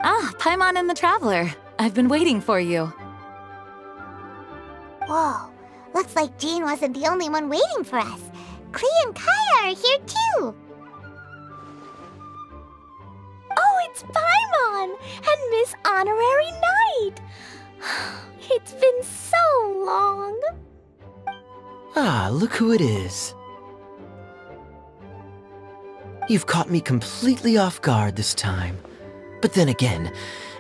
Ah, Paimon and the Traveler. I've been waiting for you. Whoa, looks like Jean wasn't the only one waiting for us. Klee and Kaya are here too. Oh, it's Paimon and Miss Honorary Knight. It's been so long. Ah, look who it is. You've caught me completely off guard this time. But then again,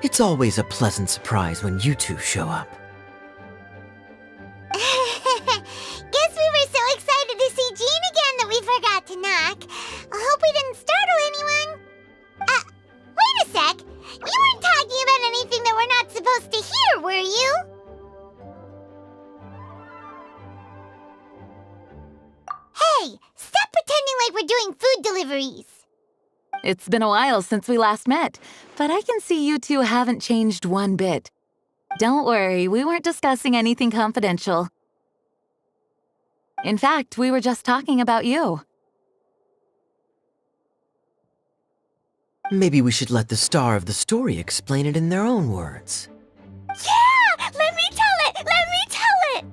it's always a pleasant surprise when you two show up. Guess we were so excited to see Jean again that we forgot to knock. I hope we didn't startle anyone. Wait a sec. You weren't talking about anything that we're not supposed to hear, were you? Hey, stop pretending like we're doing food deliveries. It's been a while since we last met, but I can see you two haven't changed one bit. Don't worry, we weren't discussing anything confidential. In fact, we were just talking about you. Maybe we should let the star of the story explain it in their own words. Yeah! Let me tell it! Let me tell it!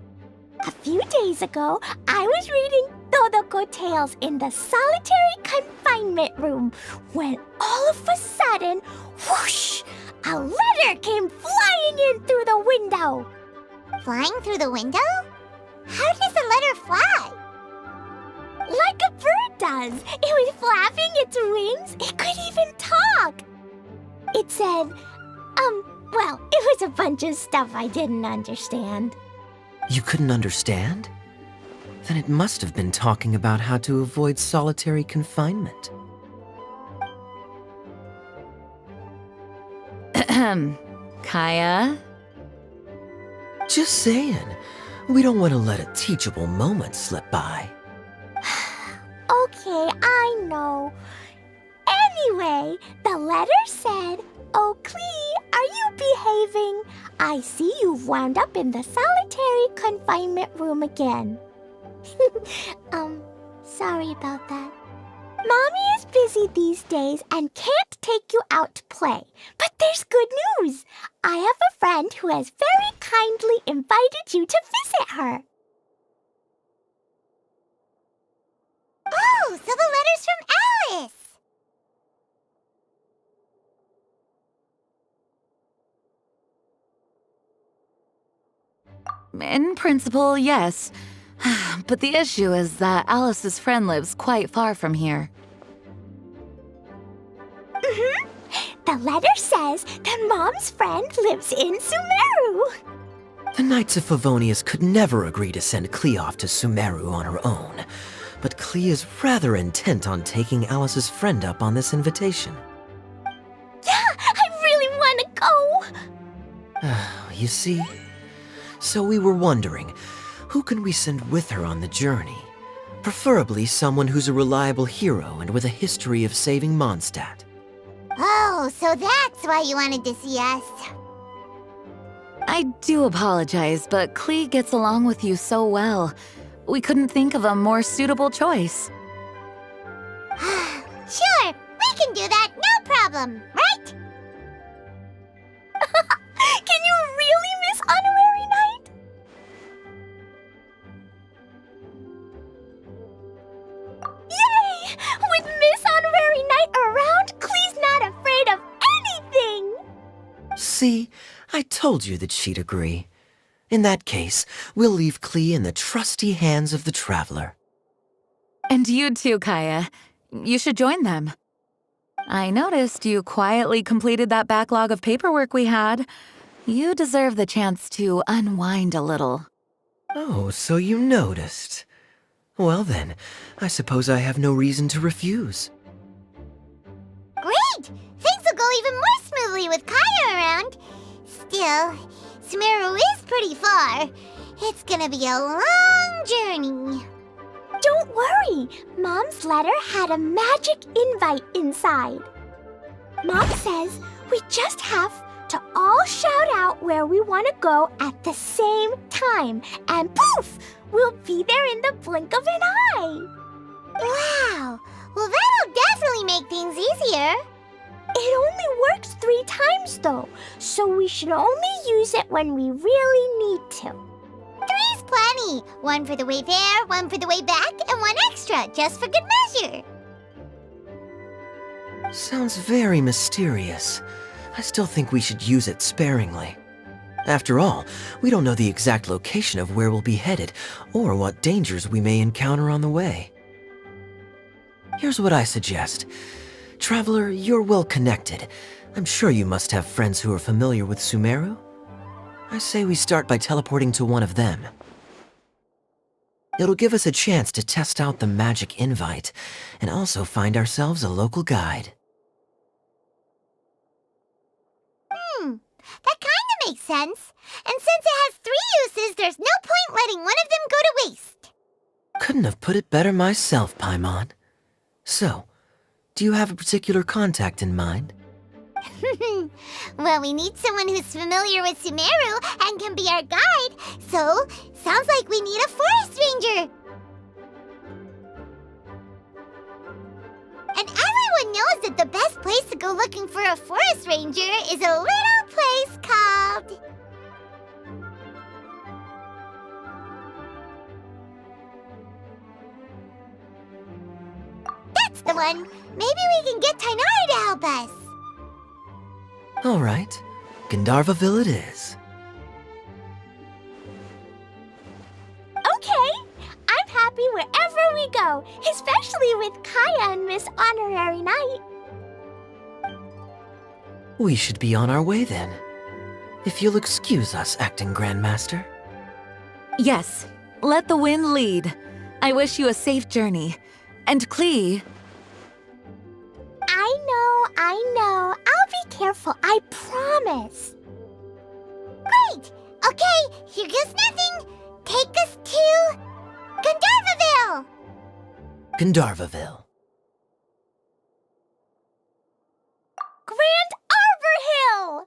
A few days ago, I was reading Todoko Tales in the solitary confinement room when all of a sudden, whoosh! A letter came flying in through the window. Flying through the window? How does a letter fly? Like a bird does. It was flapping its wings. It could even talk. It said, well, it was a bunch of stuff I didn't understand. You couldn't understand? Then it must have been talking about how to avoid solitary confinement. Kaya? Just saying. We don't want to let a teachable moment slip by. Okay, I know. Anyway, the letter said, "Oh, Klee, are you behaving? I see you've wound up in the solitary confinement room again." Sorry about that. Mommy is busy these days and can't take you out to play. But there's good news. I have a friend who has very kindly invited you to visit her. Oh, so the letter's from Alice. In principle, yes. But the issue is that Alice's friend lives quite far from here. The letter says that Mom's friend lives in Sumeru. The Knights of Favonius could never agree to send Klee off to Sumeru on her own. But Klee is rather intent on taking Alice's friend up on this invitation. Yeah, I really want to go. You see? So we were wondering, who can we send with her on the journey? Preferably someone who's a reliable hero and with a history of saving Mondstadt. Oh, so that's why you wanted to see us. I do apologize, but Klee gets along with you so well. We couldn't think of a more suitable choice. Sure, we can do that, no problem, right? Can you really, Miss Honorary Knight? Yay! With Miss Honorary Knight around, Klee's not afraid of anything! See? I told you that she'd agree. In that case, we'll leave Klee in the trusty hands of the Traveler. And you too, Kaya. You should join them. I noticed you quietly completed that backlog of paperwork we had. You deserve the chance to unwind a little. Oh, so you noticed. Well then, I suppose I have no reason to refuse. Great! Things will go even more smoothly with Kaya around. Still, Sumeru is pretty far. It's gonna be a long journey. Don't worry, Mom's letter had a magic invite inside. Mom says we just have to all shout out where we want to go at the same time, and poof, we'll be there in the blink of an eye. Wow! Well, that'll definitely make things easier. It only works 3 times though, so we should only use it when we really need to. 3's plenty. 1 for the way there, 1 for the way back, and 1 extra, just for good measure. Sounds very mysterious. I still think we should use it sparingly. After all, we don't know the exact location of where we'll be headed, or what dangers we may encounter on the way. Here's what I suggest. Traveler, you're well connected. I'm sure you must have friends who are familiar with Sumeru. I say we start by teleporting to one of them. It'll give us a chance to test out the magic invite, and also find ourselves a local guide. That kinda makes sense. And since it has 3 uses, there's no point letting one of them go to waste. Couldn't have put it better myself, Paimon. So, do you have a particular contact in mind? Well, we need someone who's familiar with Sumeru and can be our guide, so sounds like we need a forest ranger. And everyone knows that the best place to go looking for a forest ranger is a little place called... That's the one! Maybe we can get Tainari to help us. All right, Gandharvaville it is. Okay, I'm happy wherever we go, especially with Kaya and Miss Honorary Knight. We should be on our way then. If you'll excuse us, Acting Grandmaster. Yes, let the wind lead. I wish you a safe journey. And Klee, I know. I'll be careful, I promise. Great! Okay, here goes nothing. Take us to... Gandharvaville! Gandharvaville. Grand Arbor Hill!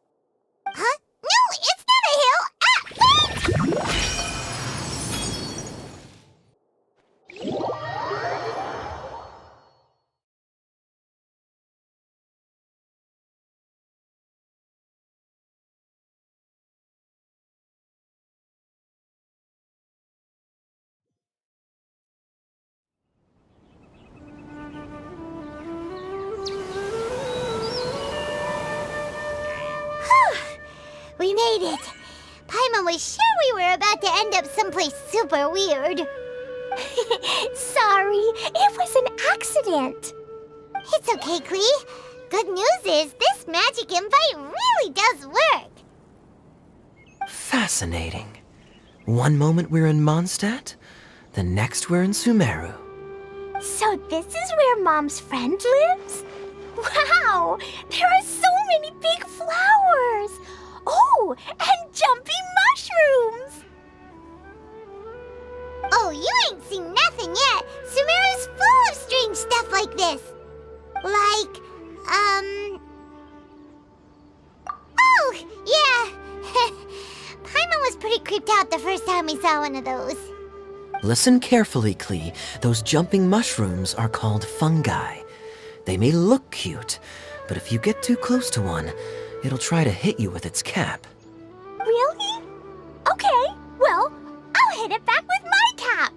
Huh? No, it's not a hill! Ah, wait! We made it. Paimon was sure we were about to end up someplace super weird. Sorry, it was an accident. It's okay, Klee. Good news is this magic invite really does work. Fascinating. One moment we're in Mondstadt, the next we're in Sumeru. So this is where Mom's friend lives? Wow, there are so many big flowers. Oh, and jumping mushrooms. Oh, you ain't seen nothing yet. Sumeru's full of strange stuff like this. Like, Oh, yeah. Paimon was pretty creeped out the first time we saw one of those. Listen carefully, Klee. Those jumping mushrooms are called fungi. They may look cute, but if you get too close to one, it'll try to hit you with its cap. Really? Okay, well, I'll hit it back with my cap.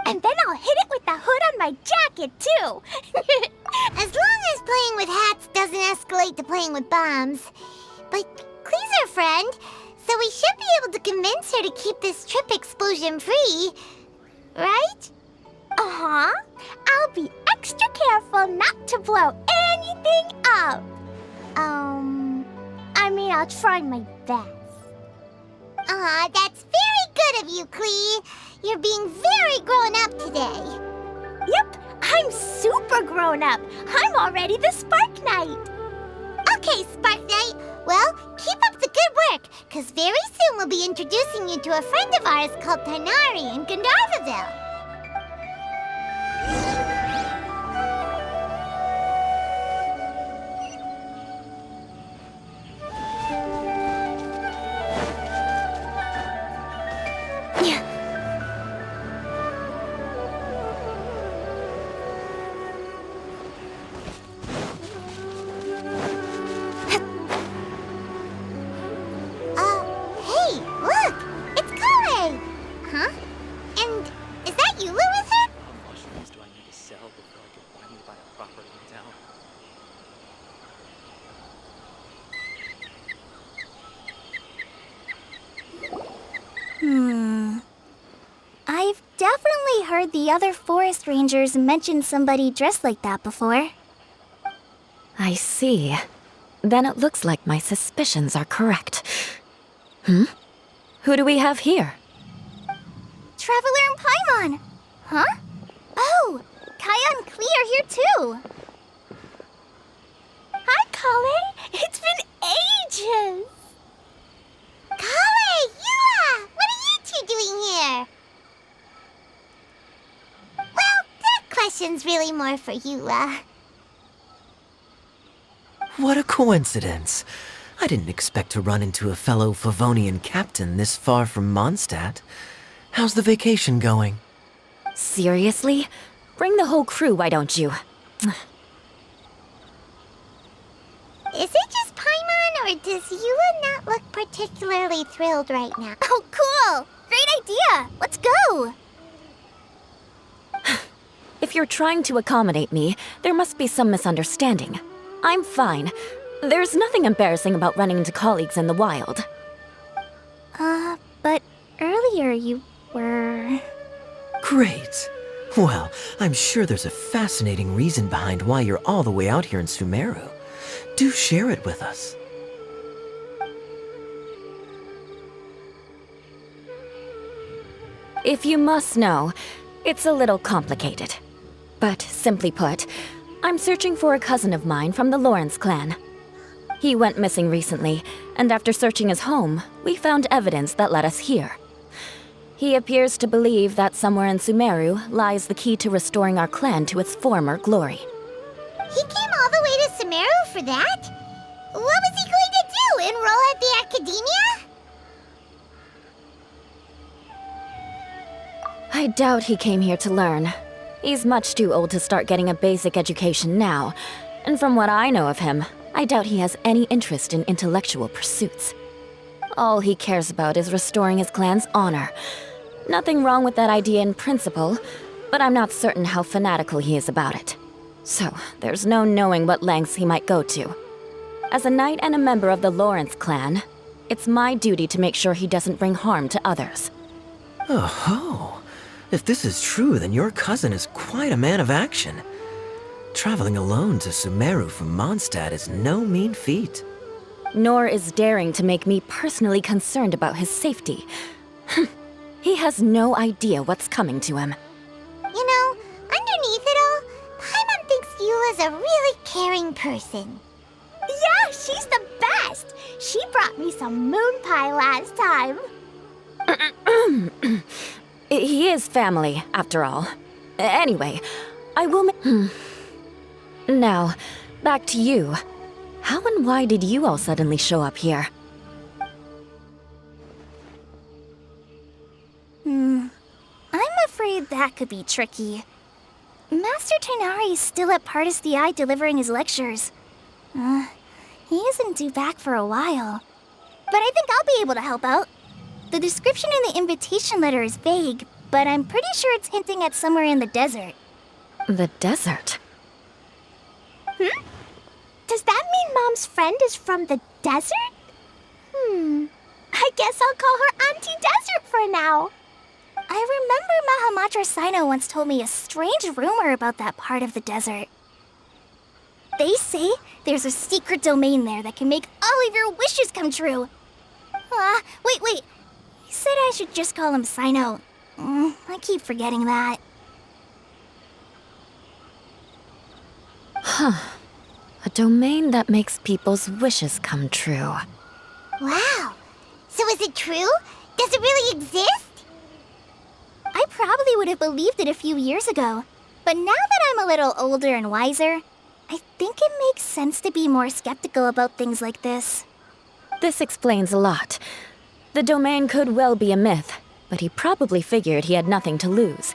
And then I'll hit it with the hood on my jacket, too. As long as playing with hats doesn't escalate to playing with bombs. But Klee's our friend, so we should be able to convince her to keep this trip explosion-free. Right? Uh-huh. I'll be extra careful not to blow anything up. I'll try my best. Aw, that's very good of you, Klee. You're being very grown up today. Yep, I'm super grown up. I'm already the Spark Knight. Okay, Spark Knight. Well, keep up the good work, because very soon we'll be introducing you to a friend of ours called Tainari in Gandharvaville. I've definitely heard the other forest rangers mention somebody dressed like that before. I see. Then it looks like my suspicions are correct. Hmm? Who do we have here? Traveler and Paimon! Huh? Oh, Kaya and Klee are here too! Hi, Kale! It's been ages! Kale, Yua! What are you two doing here? Well, that question's really more for Yua. What a coincidence. I didn't expect to run into a fellow Favonian captain this far from Mondstadt. How's the vacation going? Seriously? Bring the whole crew, why don't you? Is it just Paimon, or does Yua not look particularly thrilled right now? Oh, cool! Great idea! Let's go! If you're trying to accommodate me, there must be some misunderstanding. I'm fine. There's nothing embarrassing about running into colleagues in the wild. But earlier you were... Great. Well, I'm sure there's a fascinating reason behind why you're all the way out here in Sumeru. Do share it with us. If you must know, it's a little complicated. But simply put, I'm searching for a cousin of mine from the Lawrence clan. He went missing recently, and after searching his home, we found evidence that led us here. He appears to believe that somewhere in Sumeru lies the key to restoring our clan to its former glory. He came all the way to Sumeru for that? What was he going to do, enroll at the academia? I doubt he came here to learn. He's much too old to start getting a basic education now, and from what I know of him, I doubt he has any interest in intellectual pursuits. All he cares about is restoring his clan's honor. Nothing wrong with that idea in principle, but I'm not certain how fanatical he is about it. So, there's no knowing what lengths he might go to. As a knight and a member of the Lawrence clan, it's my duty to make sure he doesn't bring harm to others. Oh-ho. If this is true, then your cousin is quite a man of action. Traveling alone to Sumeru from Mondstadt is no mean feat. Nor is daring to make me personally concerned about his safety. He has no idea what's coming to him. You know, underneath it all, Paimon thinks Yua's a really caring person. Yeah, she's the best! She brought me some moon pie last time. He is family, after all. Anyway, I will Now, back to you. How and why did you all suddenly show up here? I'm afraid that could be tricky. Master Tighnari is still at Partis the Eye delivering his lectures. He isn't due back for a while. But I think I'll be able to help out. The description in the invitation letter is vague, but I'm pretty sure it's hinting at somewhere in the desert. The desert? Does that mean Mom's friend is from the desert? I guess I'll call her Auntie Desert for now. I remember Mahamatra Sino once told me a strange rumor about that part of the desert. They say there's a secret domain there that can make all of your wishes come true. Wait. He said I should just call him Sino. I keep forgetting that. A domain that makes people's wishes come true. Wow. So is it true? Does it really exist? I probably would have believed it a few years ago. But now that I'm a little older and wiser, I think it makes sense to be more skeptical about things like this. This explains a lot. The domain could well be a myth, but he probably figured he had nothing to lose.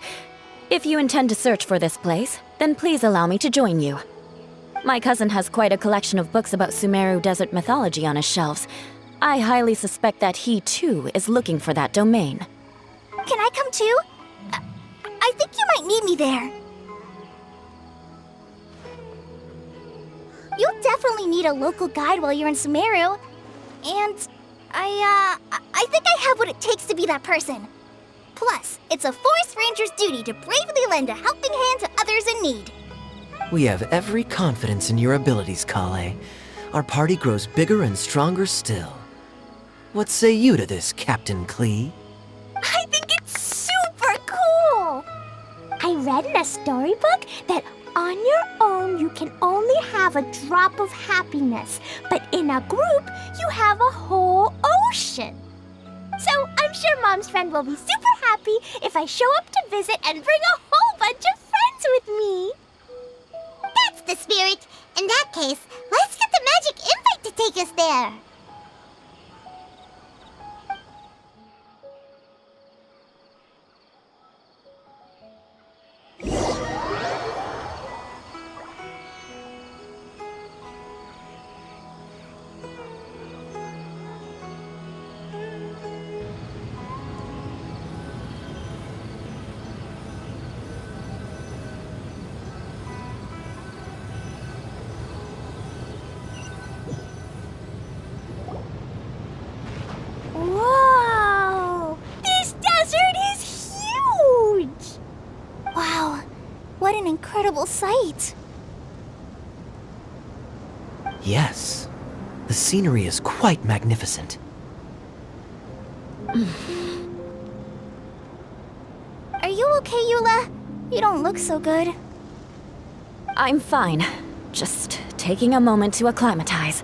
If you intend to search for this place, then please allow me to join you. My cousin has quite a collection of books about Sumeru desert mythology on his shelves. I highly suspect that he, too, is looking for that domain. Can I come too? I think you might need me there. You'll definitely need a local guide while you're in Sumeru. And I think I have what it takes to be that person. Plus, it's a forest ranger's duty to bravely lend a helping hand to others in need. We have every confidence in your abilities, Kale. Our party grows bigger and stronger still. What say you to this, Captain Klee? I think it's super cool! I read in a storybook that on your own you can only have a drop of happiness, but in a group you have a whole ocean. So I'm sure Mom's friend will be super happy if I show up to visit and bring a whole bunch of friends with me. That's the spirit. In that case, let's get the magic invite to take us there. Whoa! This desert is huge! Wow, what an incredible sight. Yes. The scenery is quite magnificent. Are you okay, Eula? You don't look so good. I'm fine. Just taking a moment to acclimatize.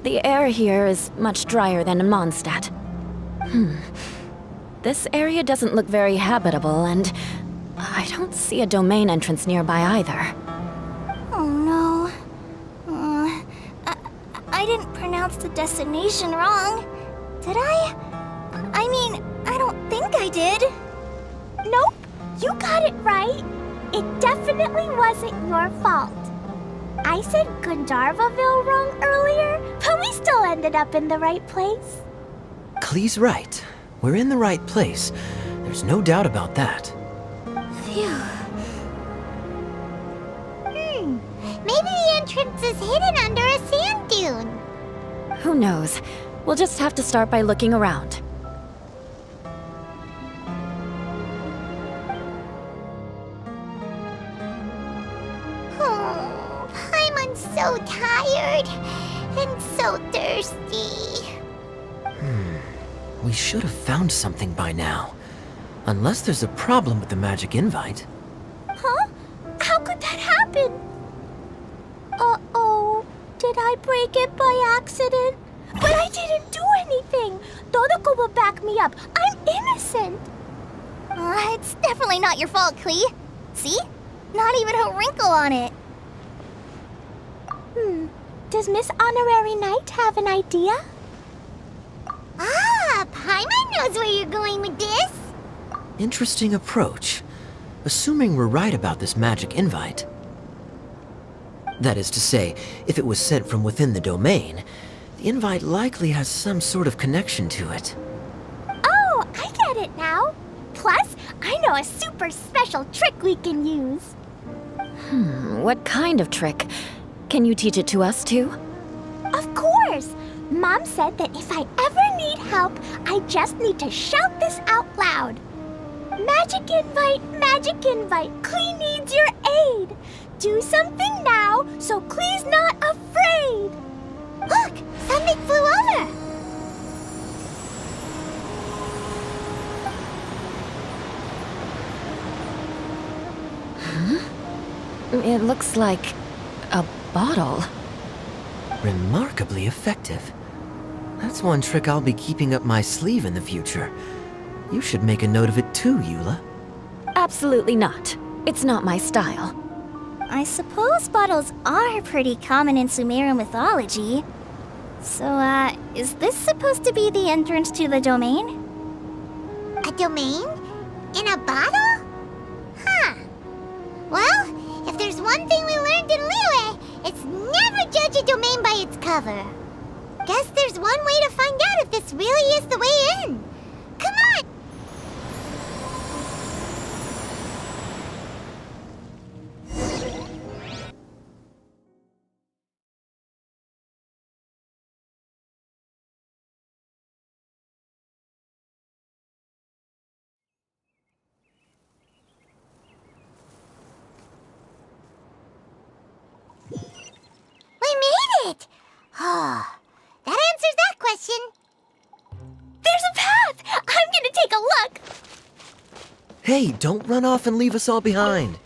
The air here is much drier than in Mondstadt. This area doesn't look very habitable, and I don't see a domain entrance nearby either. Oh no. I didn't pronounce the destination wrong. Did I? I mean, I don't think I did. Nope, you got it right. It definitely wasn't your fault. I said Gundarvaville wrong earlier, but we still ended up in the right place. Klee's right. We're in the right place. There's no doubt about that. Phew. Maybe the entrance is hidden under a sand dune. Who knows? We'll just have to start by looking around. Oh, Paimon's so tired and so thirsty. We should have found something by now. Unless there's a problem with the magic invite. Huh? How could that happen? Uh-oh. Did I break it by accident? But I didn't do anything. Todoko will back me up. I'm innocent. It's definitely not your fault, Klee. See? Not even a wrinkle on it. Does Miss Honorary Knight have an idea? Ah, Paimon knows where you're going with this. Interesting approach. Assuming we're right about this magic invite. That is to say, if it was sent from within the domain, the invite likely has some sort of connection to it. Oh, I get it now. Plus, I know a super special trick we can use. What kind of trick? Can you teach it to us too? Of course! Mom said that if I ever need help, I just need to shout this out loud. Magic invite, Klee needs your aid. Do something now so Klee's not afraid. Look, something flew over. It looks like a bottle. Remarkably effective. That's one trick I'll be keeping up my sleeve in the future. You should make a note of it too, Eula. Absolutely not. It's not my style. I suppose bottles are pretty common in Sumeru mythology. So, is this supposed to be the entrance to the domain? A domain? In a bottle? Huh. Well, if there's one thing we learned in Liyue, it's never judge a domain by its cover. Guess there's one way to find out if this really is the way in. Come on! Hey, don't run off and leave us all behind.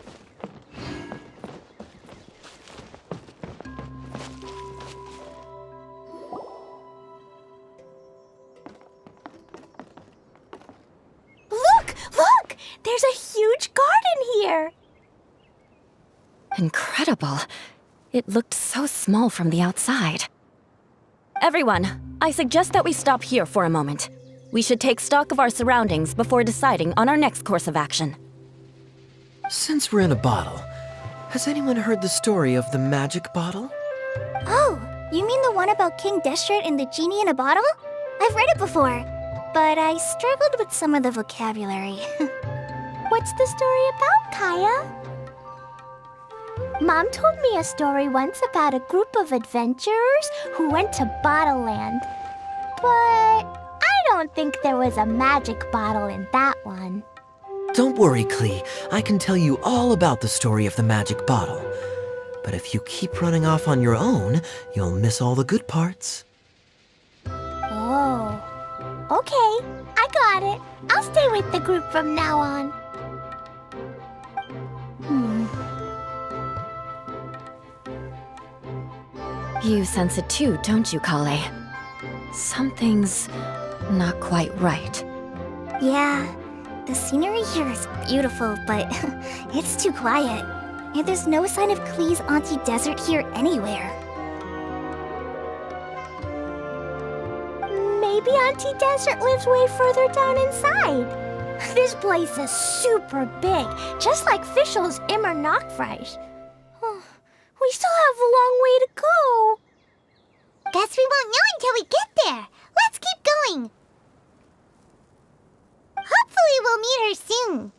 Look! Look! There's a huge garden here! Incredible. It looked so small from the outside. Everyone, I suggest that we stop here for a moment. We should take stock of our surroundings before deciding on our next course of action. Since we're in a bottle, has anyone heard the story of the magic bottle? Oh, you mean the one about King Destret and the genie in a bottle? I've read it before, but I struggled with some of the vocabulary. What's the story about, Kaya? Mom told me a story once about a group of adventurers who went to Bottle Land. But I don't think there was a magic bottle in that one. Don't worry, Klee. I can tell you all about the story of the magic bottle. But if you keep running off on your own, you'll miss all the good parts. Oh. Okay, I got it. I'll stay with the group from now on. You sense it too, don't you, Kale? Something's not quite right. Yeah, the scenery here is beautiful, but it's too quiet. And there's no sign of Klee's Auntie Desert here anywhere. Maybe Auntie Desert lives way further down inside. This place is super big, just like Fischl's EmonaKiri. We still have a long way to go. Guess we won't know until we get there. Let's keep going. Hopefully we'll meet her soon.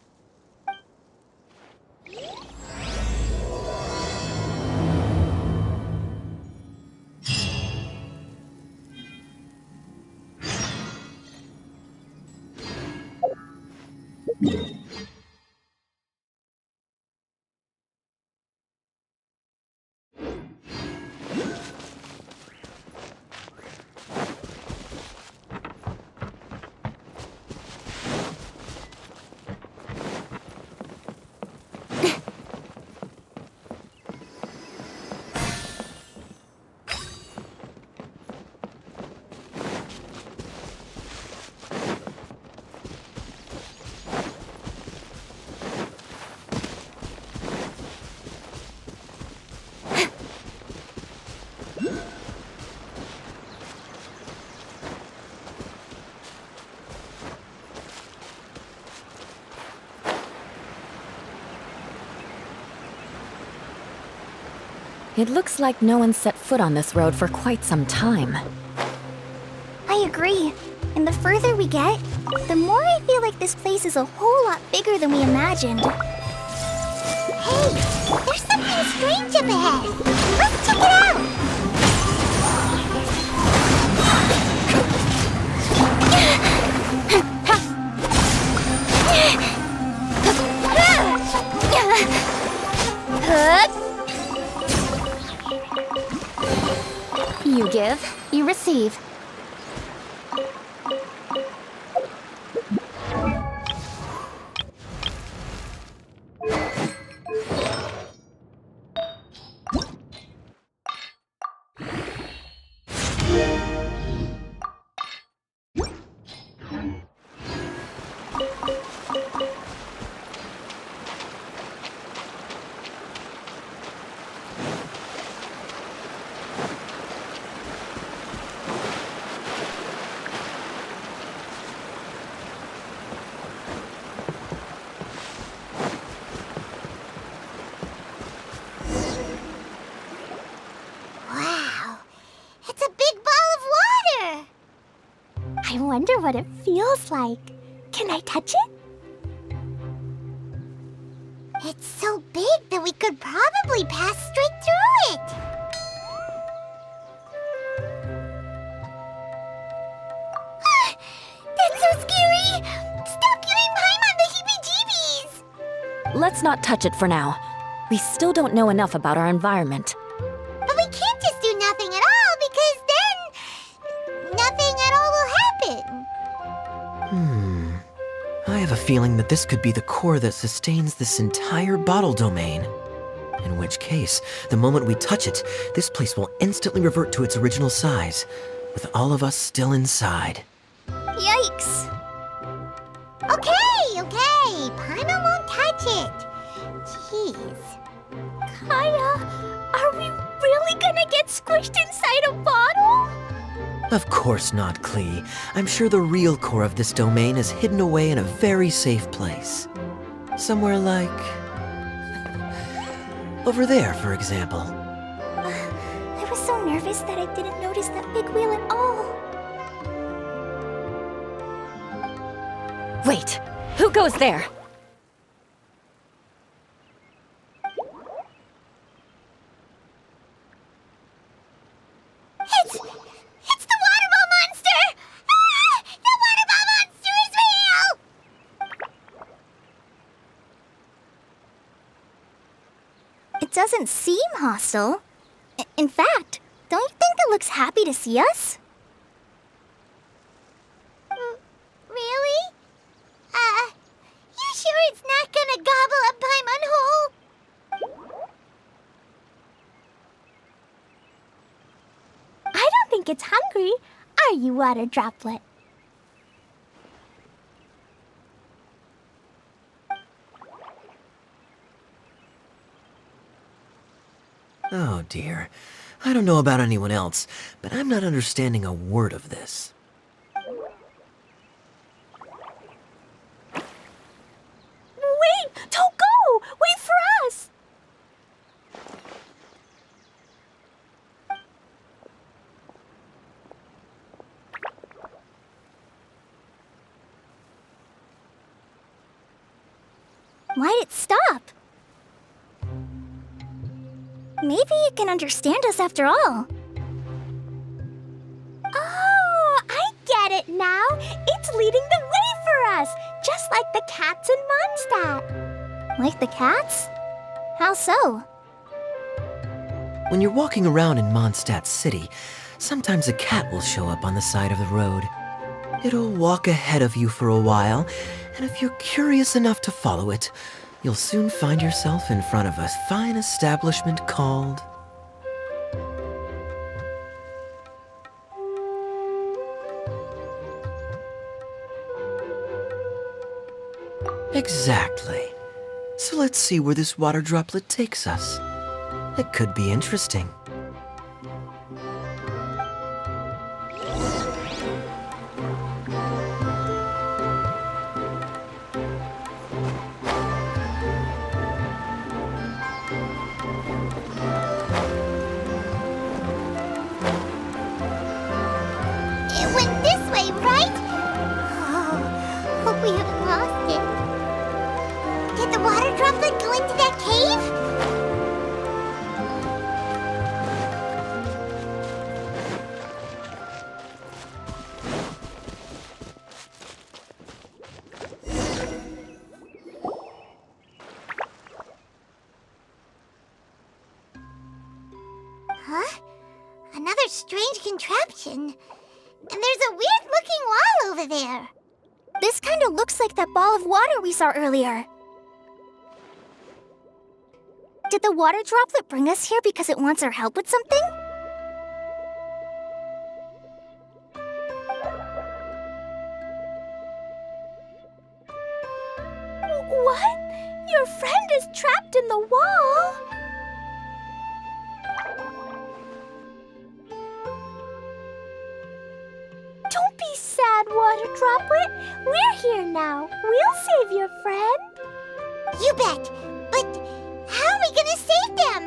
It looks like no one set foot on this road for quite some time. I agree. And the further we get, the more I feel like this place is a whole lot bigger than we imagined. Hey, there's something strange up ahead. Let's check it out. You give, you receive. Wow, it's a big ball of water. I wonder what it feels like. Can I touch it? It's so big that we could probably pass straight through it. That's so scary! Stop giving Paimon the heebie-jeebies! Let's not touch it for now. We still don't know enough about our environment. But we can't just do nothing at all, because then nothing at all will happen. I have a feeling that this could be the core that sustains this entire bottle domain. In which case, the moment we touch it, this place will instantly revert to its original size, with all of us still inside. Yikes! Okay, okay. Paimon won't touch it. Jeez. Kaya, are we really gonna get squished inside a bottle? Of course not, Klee. I'm sure the real core of this domain is hidden away in a very safe place. Somewhere like... over there, for example. I was so nervous that I didn't notice that big wheel at all. Wait, who goes there? It's the water ball monster! Ah! The water ball monster is real! It doesn't seem hostile. In fact, don't you think it looks happy to see us? Really? You sure it's not gonna gobble up Paimon whole? I don't think it's hungry. Are you, Water Droplet? Oh dear. I don't know about anyone else, but I'm not understanding a word of this. Wait! Don't go! Wait for us! Why'd it stop? Maybe it can understand us after all. Oh, I get it now. It's leading the way for us, just like the cats in Mondstadt. Like the cats? How so? When you're walking around in Mondstadt City, sometimes a cat will show up on the side of the road. It'll walk ahead of you for a while, and if you're curious enough to follow it, you'll soon find yourself in front of a fine establishment called... Exactly. So let's see where this water droplet takes us. It could be interesting. It went this way, right? Oh, hope we haven't lost it. Did the water droplet go into that cave? Huh? Another strange contraption. And there's a weird-looking wall over there. This kind of looks like that ball of water we saw earlier. Did the water droplet bring us here because it wants our help with something? What? Your friend is trapped in the wall? Don't be sad, Water Droplet. We're here now. We'll save your friend. You bet. But how are we gonna save them?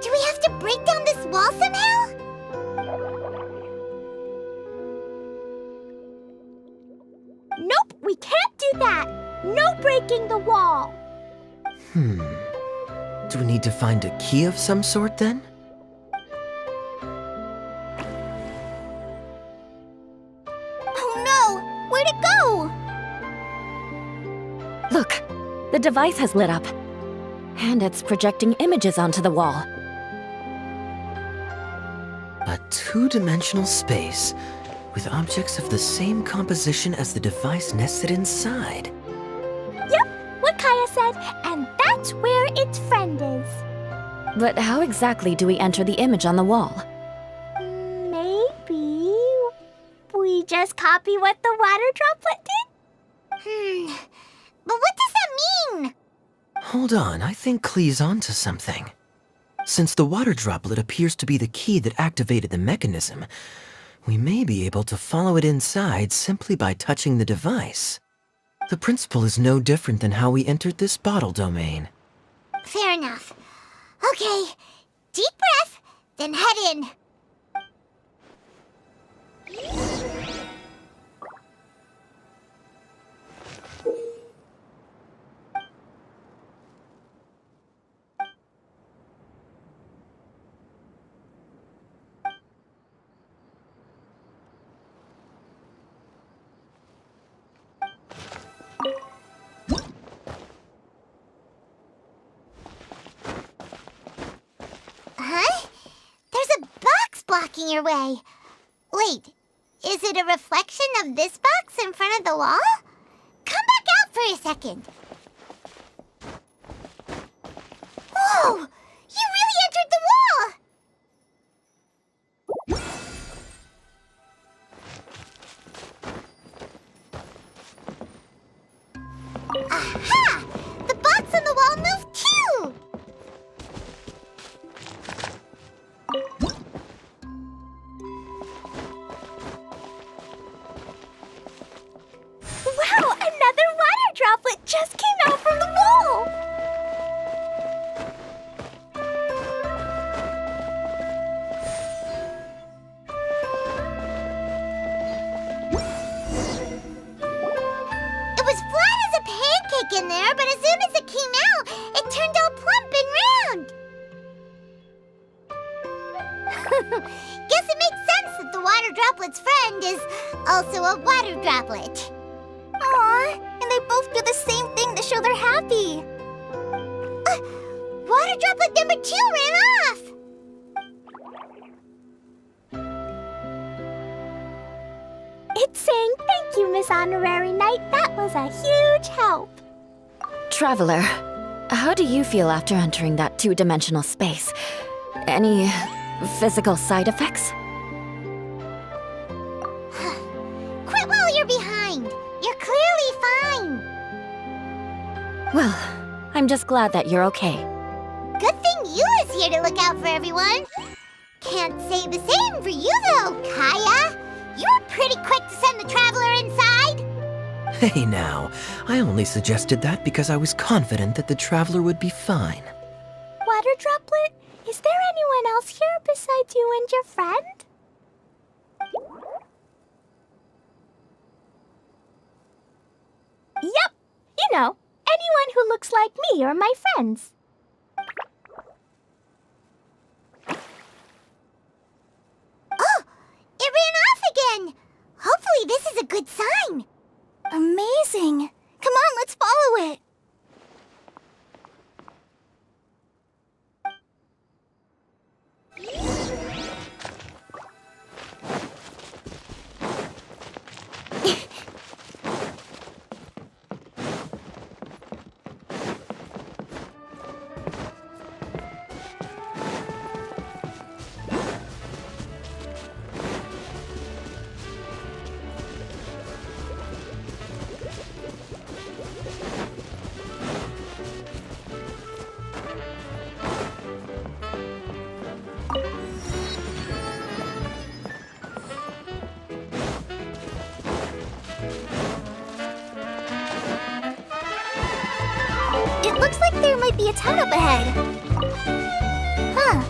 Do we have to break down this wall somehow? Nope, we can't do that. No breaking the wall. Do we need to find a key of some sort then? Oh no! Where'd it go? Look, the device has lit up. And it's projecting images onto the wall. A two-dimensional space with objects of the same composition as the device nested inside. said, and that's where its friend is. But how exactly do we enter the image on the wall? Maybe we just copy what the water droplet did? But what does that mean? Hold on, I think Klee's onto something. Since the water droplet appears to be the key that activated the mechanism, we may be able to follow it inside simply by touching the device. The principle is no different than how we entered this bottle domain. Fair enough. Okay, deep breath, then head in. Huh? There's a box blocking your way. Wait, is it a reflection of this box in front of the wall? Come back out for a second. Whoa! You really entered the wall! Aha! The box on the wall moved too! Wow, another water droplet just came out from the wall! It was flat as a pancake in there, but as soon as it came out, it turned all plump and round. Guess it makes sense that the water droplet's friend is also a water droplet. Aw, and they both do the same thing to show they're happy. Water droplet number 2 ran off. It's saying thank you, Miss Honorary Knight. That was a huge help. Traveler, how do you feel after entering that two-dimensional space? Any physical side effects? Quit while you're behind. You're clearly fine. Well, I'm just glad that you're okay. Good thing you is here to look out for everyone. Can't say the same for you though, Kaya. You were pretty quick to send the traveler inside. Hey now, I only suggested that because I was confident that the traveler would be fine. Water droplet, is there anyone else here besides you and your friend? Yep, you know, anyone who looks like me or my friends. Oh, it ran off again. Hopefully this is a good sign. Amazing. Come on, let's follow it. It looks like there might be a town up ahead. Huh.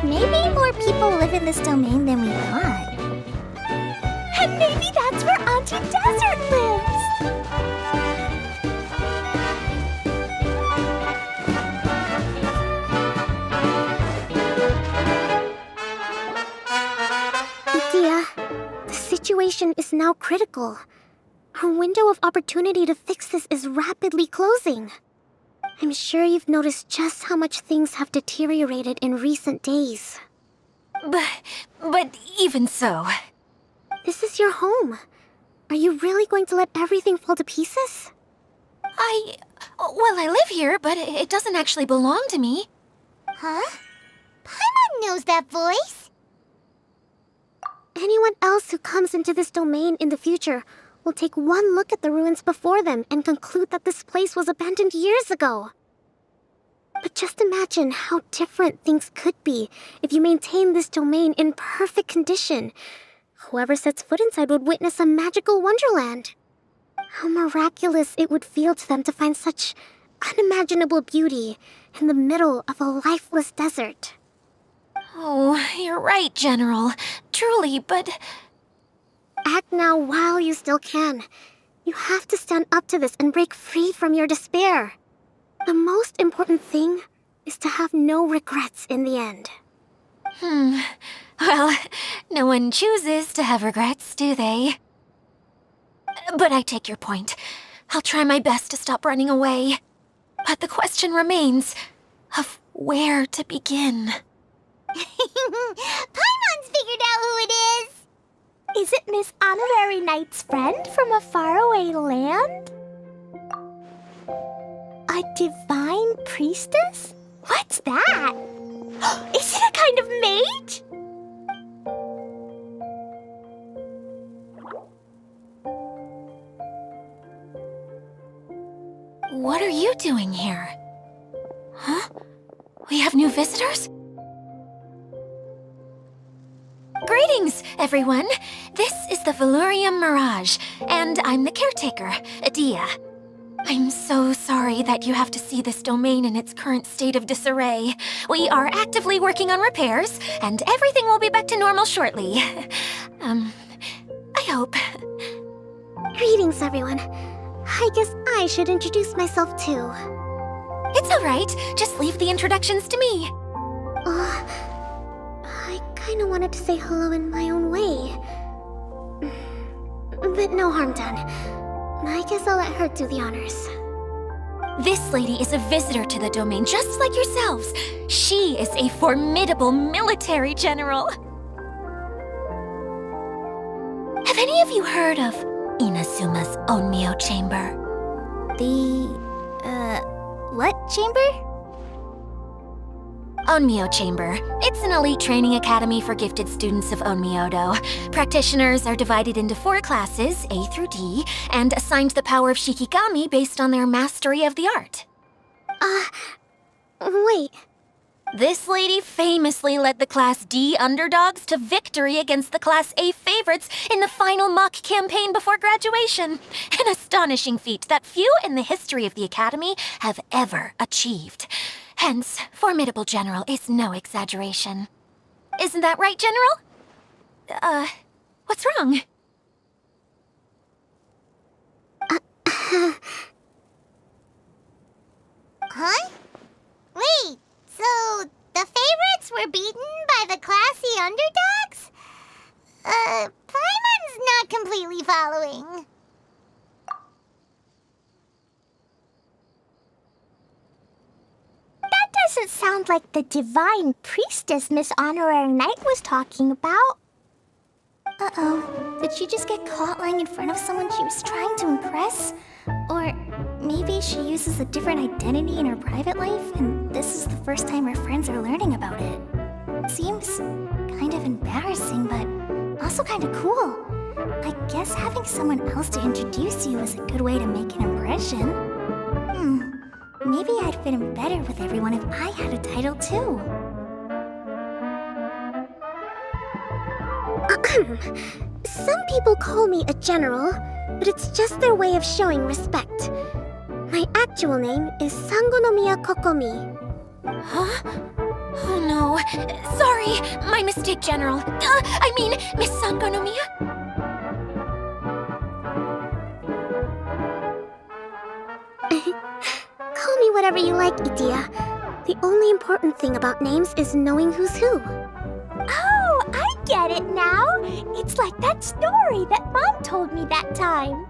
Maybe more people live in this domain than we thought. And maybe that's where Auntie Desert lives. Idia, the situation is now critical. Our window of opportunity to fix this is rapidly closing. I'm sure you've noticed just how much things have deteriorated in recent days. But even so... This is your home. Are you really going to let everything fall to pieces? Well, I live here, but it doesn't actually belong to me. Huh? Paimon knows that voice. Anyone else who comes into this domain in the future will take one look at the ruins before them and conclude that this place was abandoned years ago. But just imagine how different things could be if you maintain this domain in perfect condition. Whoever sets foot inside would witness a magical wonderland. How miraculous it would feel to them to find such unimaginable beauty in the middle of a lifeless desert. Oh, you're right, General. Truly, but... Act now while you still can. You have to stand up to this and break free from your despair. The most important thing is to have no regrets in the end. Well, no one chooses to have regrets, do they? But I take your point. I'll try my best to stop running away. But the question remains of where to begin. Paimon's figured out who it is. Is it Miss Honorary Knight's friend from a faraway land? A divine priestess? What's that? Is it a kind of mage? What are you doing here? Huh? We have new visitors? Greetings, everyone. This is the Valurium Mirage, and I'm the caretaker, Adia. I'm so sorry that you have to see this domain in its current state of disarray. We are actively working on repairs, and everything will be back to normal shortly. I hope. Greetings, everyone. I guess I should introduce myself too. It's all right. Just leave the introductions to me. I kinda wanted to say hello in my own way. But no harm done. I guess I'll let her do the honors. This lady is a visitor to the domain, just like yourselves. She is a formidable military general. Have any of you heard of Inazuma's Onmyo Chamber? What chamber? Onmyo Chamber. It's an elite training academy for gifted students of Onmyodo. Practitioners are divided into 4 classes, A through D, and assigned the power of Shikigami based on their mastery of the art. Wait. This lady famously led the Class D underdogs to victory against the Class A favorites in the final mock campaign before graduation. An astonishing feat that few in the history of the Academy have ever achieved. Hence, formidable general is no exaggeration. Isn't that right, General? What's wrong? Huh? Wait, so the favorites were beaten by the classy underdogs? Paimon's not completely following. That doesn't sound like the divine priestess Miss Honorary Knight was talking about. Uh-oh. Did she just get caught lying in front of someone she was trying to impress? Or maybe she uses a different identity in her private life, and this is the first time her friends are learning about it. Seems kind of embarrassing, but also kind of cool. I guess having someone else to introduce you is a good way to make an impression. Maybe I'd fit in better with everyone if I had a title too. Some people call me a general, but it's just their way of showing respect. My actual name is Sangonomiya Kokomi. Huh? Oh no. Sorry, my mistake, General. I mean, Miss Sangonomiya. Call me whatever you like, Idia. The only important thing about names is knowing who's who. Oh, I get it now. It's like that story that Mom told me that time.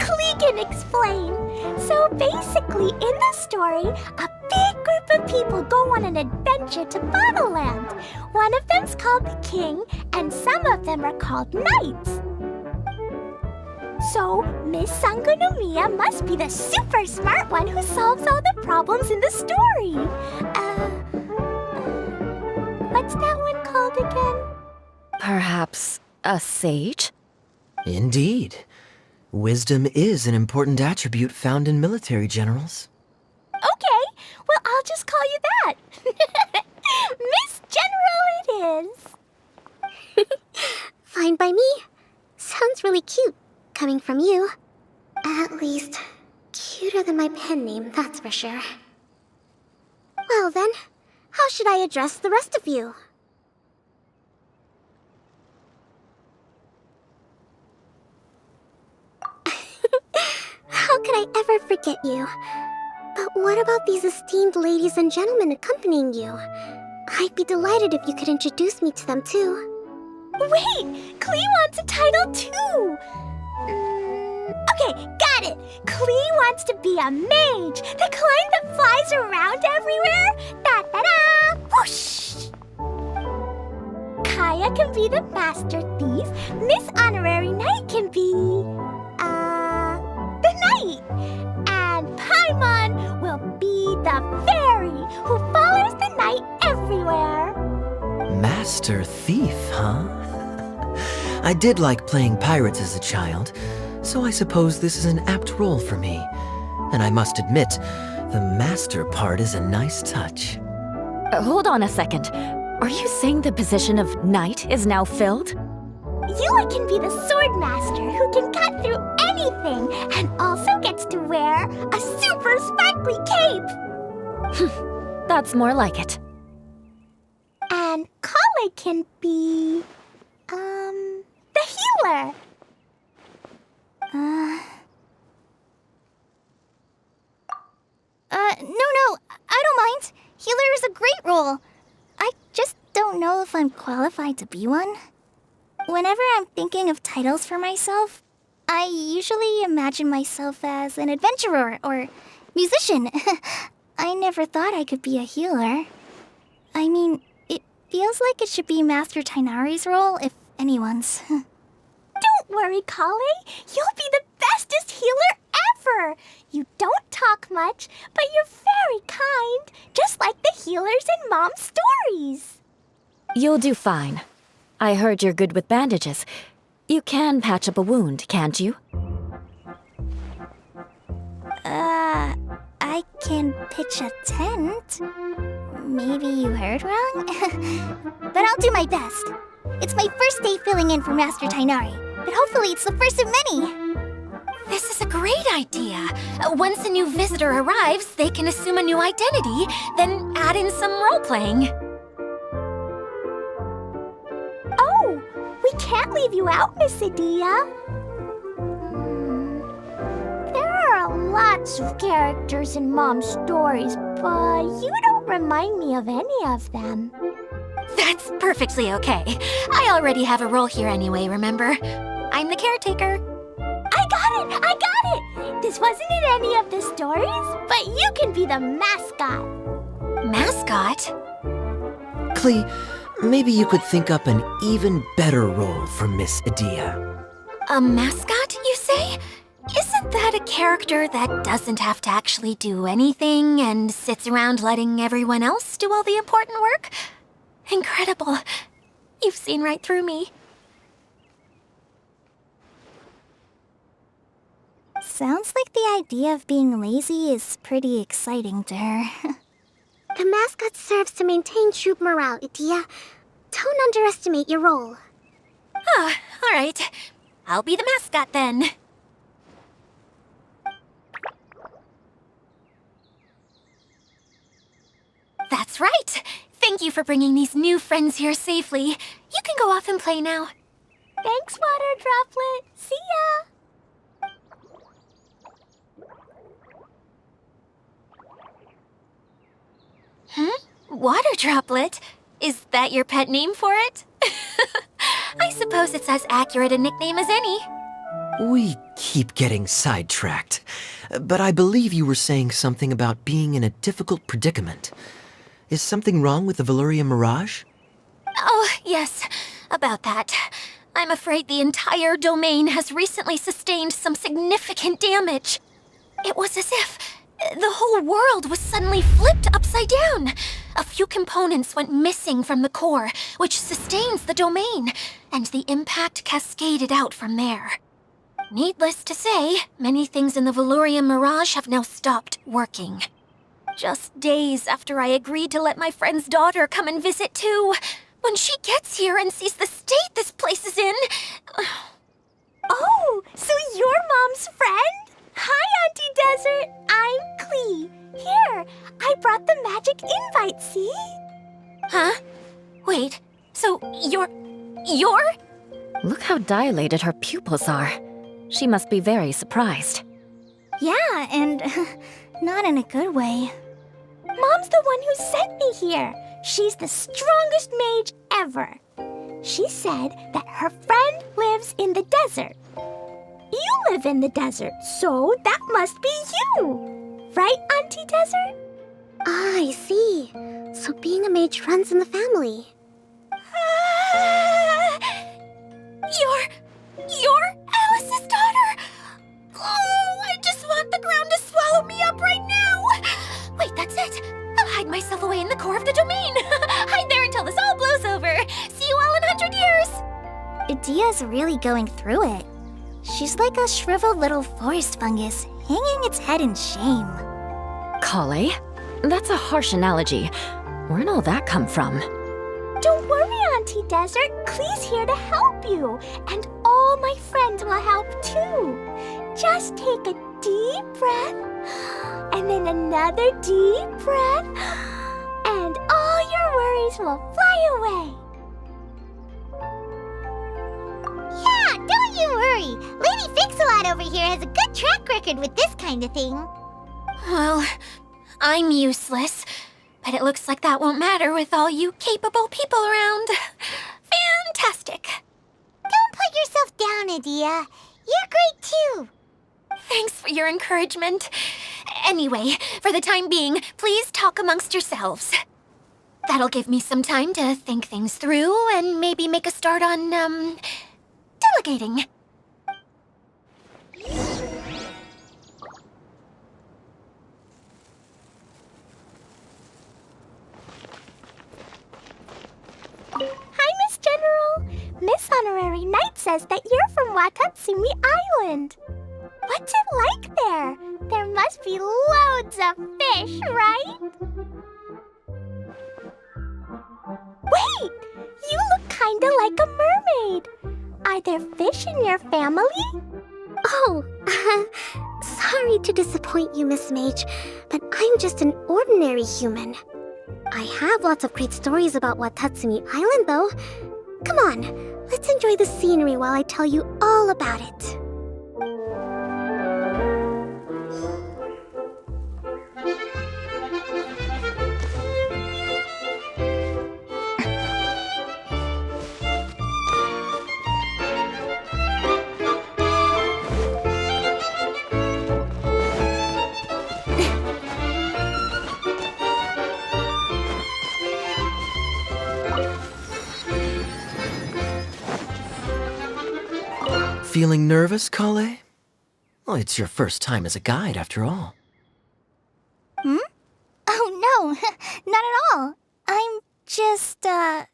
Clegan explain. So basically, in the story, a big group of people go on an adventure to Bottleland. One of them's called the King, and some of them are called Knights. So, Miss Sangonomiya must be the super smart one who solves all the problems in the story. What's that one called again? Perhaps a sage? Indeed. Wisdom is an important attribute found in military generals. Okay, well, I'll just call you that. Miss General it is. Fine by me. Sounds really cute, coming from you. At least, cuter than my pen name, that's for sure. Well then, how should I address the rest of you? How could I ever forget you? But what about these esteemed ladies and gentlemen accompanying you? I'd be delighted if you could introduce me to them too. Wait, Klee wants a title too. Okay, got it. Klee wants to be a mage, the kind that flies around everywhere. Da da da! Whoosh! Kaya can be the master thief. Miss Honorary Knight can be, the knight. And Paimon will be the fairy who follows the knight everywhere. Master Thief, huh? I did like playing pirates as a child, so I suppose this is an apt role for me. And I must admit, the master part is a nice touch. Hold on a second. Are you saying the position of knight is now filled? Yula can be the sword master who can cut through anything and also gets to wear a super sparkly cape. That's more like it. And Kale can be, the healer. No, I don't mind. Healer is a great role. I just don't know if I'm qualified to be one. Whenever I'm thinking of titles for myself, I usually imagine myself as an adventurer or musician. I never thought I could be a healer. I mean, it feels like it should be Master Tainari's role, if anyone's. Don't worry, Kale. You'll be the bestest healer ever. You don't talk much, but you're very kind, just like the healers in Mom's stories. You'll do fine. I heard you're good with bandages. You can patch up a wound, can't you? I can pitch a tent. Maybe you heard wrong? But I'll do my best. It's my first day filling in for Master Tainari, but hopefully it's the first of many. This is a great idea. Once a new visitor arrives, they can assume a new identity, then add in some role-playing. Oh, we can't leave you out, Miss Adia. There are lots of characters in Mom's stories, but you don't remind me of any of them. That's perfectly okay. I already have a role here anyway, remember? I'm the caretaker. I got it! This wasn't in any of the stories, but you can be the mascot. Mascot? Klee, maybe you could think up an even better role for Miss Adia. A mascot, you say? Isn't that a character that doesn't have to actually do anything and sits around letting everyone else do all the important work? Incredible. You've seen right through me. Sounds like the idea of being lazy is pretty exciting to her. The mascot serves to maintain troop morale, Adia. Don't underestimate your role. Ah, all right. I'll be the mascot then. That's right. Thank you for bringing these new friends here safely. You can go off and play now. Thanks, Water Droplet. See ya! Water Droplet? Is that your pet name for it? I suppose it's as accurate a nickname as any. We keep getting sidetracked, but I believe you were saying something about being in a difficult predicament. Is something wrong with the Veluria Mirage? Oh, yes, about that. I'm afraid the entire domain has recently sustained some significant damage. It was as if the whole world was suddenly flipped upside down. A few components went missing from the core, which sustains the domain, and the impact cascaded out from there. Needless to say, many things in the Valurian Mirage have now stopped working. Just days after I agreed to let my friend's daughter come and visit too. When she gets here and sees the state this place is in... Oh, so you're Mom's friend? Hi, Auntie Desert. I'm Klee. Here, I brought the magic invite, see? Huh? Wait, so you're... Look how dilated her pupils are. She must be very surprised. Yeah, and not in a good way. Mom's the one who sent me here. She's the strongest mage ever. She said that her friend lives in the desert. You live in the desert, so that must be you. Right, Auntie Desert? Ah, I see. So being a mage runs in the family. You're Alice's daughter? Oh, I just want the ground to swallow me up right now. Wait, that's it. I'll hide myself away in the core of the domain. Hide there until this all blows over. See you all in 100 years. Idia's really going through it. She's like a shriveled little forest fungus, hanging its head in shame. Kale? That's a harsh analogy. Where'd all that come from? Don't worry, Auntie Desert. Klee's here to help you. And all my friends will help too. Just take a deep breath, and then another deep breath, and all your worries will fly away. Yeah, don't you worry. Lady Fix-A-Lot over here has a good track record with this kind of thing. Well, I'm useless, but it looks like that won't matter with all you capable people around. Fantastic. Don't put yourself down, Adia. You're great too. Thanks for your encouragement. Anyway, for the time being, please talk amongst yourselves. That'll give me some time to think things through and maybe make a start on, delegating. Hi, Miss General. Miss Honorary Knight says that you're from Watatsumi Island. What's it like there? There must be loads of fish, right? Wait! You look kinda like a mermaid. Are there fish in your family? Oh, sorry to disappoint you, Miss Mage, but I'm just an ordinary human. I have lots of great stories about Watatsumi Island, though. Come on, let's enjoy the scenery while I tell you all about it. Feeling nervous, Kale? Well, it's your first time as a guide, after all. Oh no, not at all. I'm just,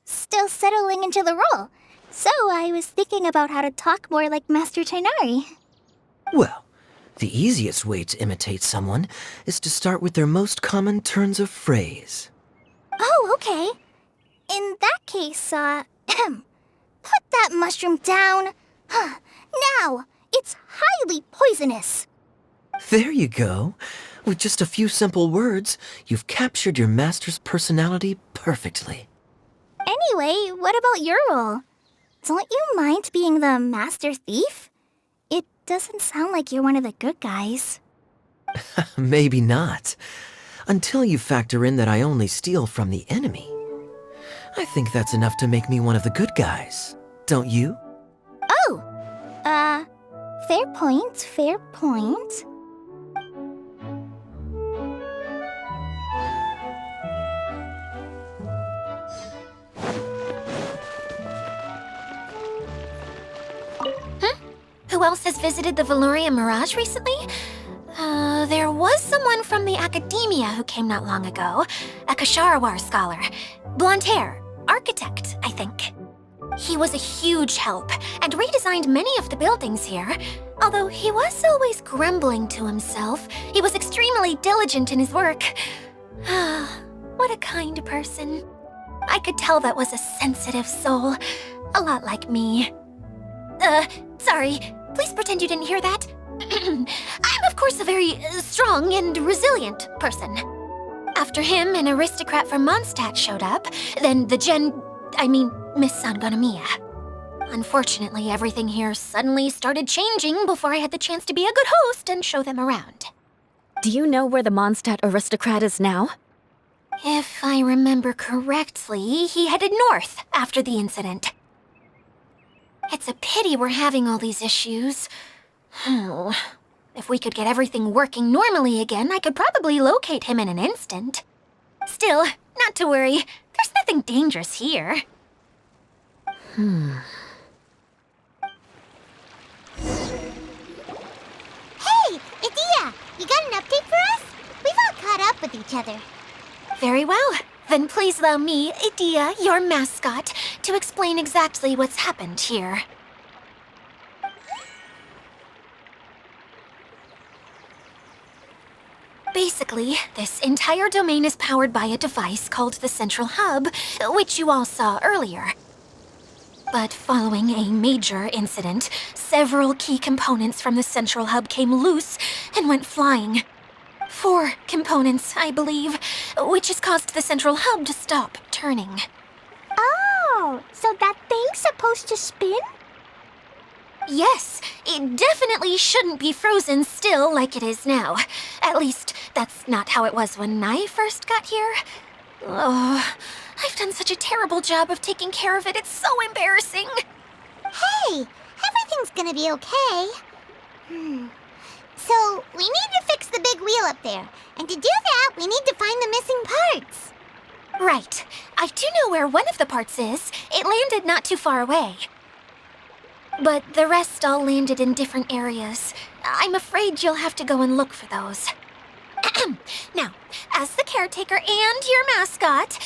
still settling into the role. So I was thinking about how to talk more like Master Tainari. Well, the easiest way to imitate someone is to start with their most common turns of phrase. Oh, okay. In that case, put that mushroom down. Now, it's highly poisonous. There you go. With just a few simple words, you've captured your master's personality perfectly. Anyway, what about your role? Don't you mind being the master thief? It doesn't sound like you're one of the good guys. Maybe not. Until you factor in that I only steal from the enemy. I think that's enough to make me one of the good guys. Don't you? Oh! Fair point, fair point. who else has visited the Veloria Mirage recently? There was someone from the academia who came not long ago. A Kasharawar scholar. Blonde hair. Architect, I think. He was a huge help and redesigned many of the buildings here. Although he was always grumbling to himself, he was extremely diligent in his work. What a kind person. I could tell that was a sensitive soul. A lot like me. Sorry. Please pretend you didn't hear that. I'm, of course, a very strong and resilient person. After him, an aristocrat from Mondstadt showed up, then Miss Sangonomiya. Unfortunately, everything here suddenly started changing before I had the chance to be a good host and show them around. Do you know where the Mondstadt aristocrat is now? If I remember correctly, he headed north after the incident. It's a pity we're having all these issues. If we could get everything working normally again, I could probably locate him in an instant. Still, not to worry. There's nothing dangerous here. Hey, Idia, you got an update for us? We've all caught up with each other. Very well. Then please allow me, Idia, your mascot, to explain exactly what's happened here. Basically, this entire domain is powered by a device called the Central Hub, which you all saw earlier. But following a major incident, several key components from the Central Hub came loose and went flying. 4 components, I believe, which has caused the Central Hub to stop turning. Oh, so that thing's supposed to spin? Yes, it definitely shouldn't be frozen still like it is now. At least, that's not how it was when I first got here. Oh, I've done such a terrible job of taking care of it, it's so embarrassing. Hey, everything's gonna be okay. So, we need to fix the big wheel up there. And to do that, we need to find the missing parts. Right. I do know where one of the parts is. It landed not too far away. But the rest all landed in different areas. I'm afraid you'll have to go and look for those. Now, as the caretaker and your mascot,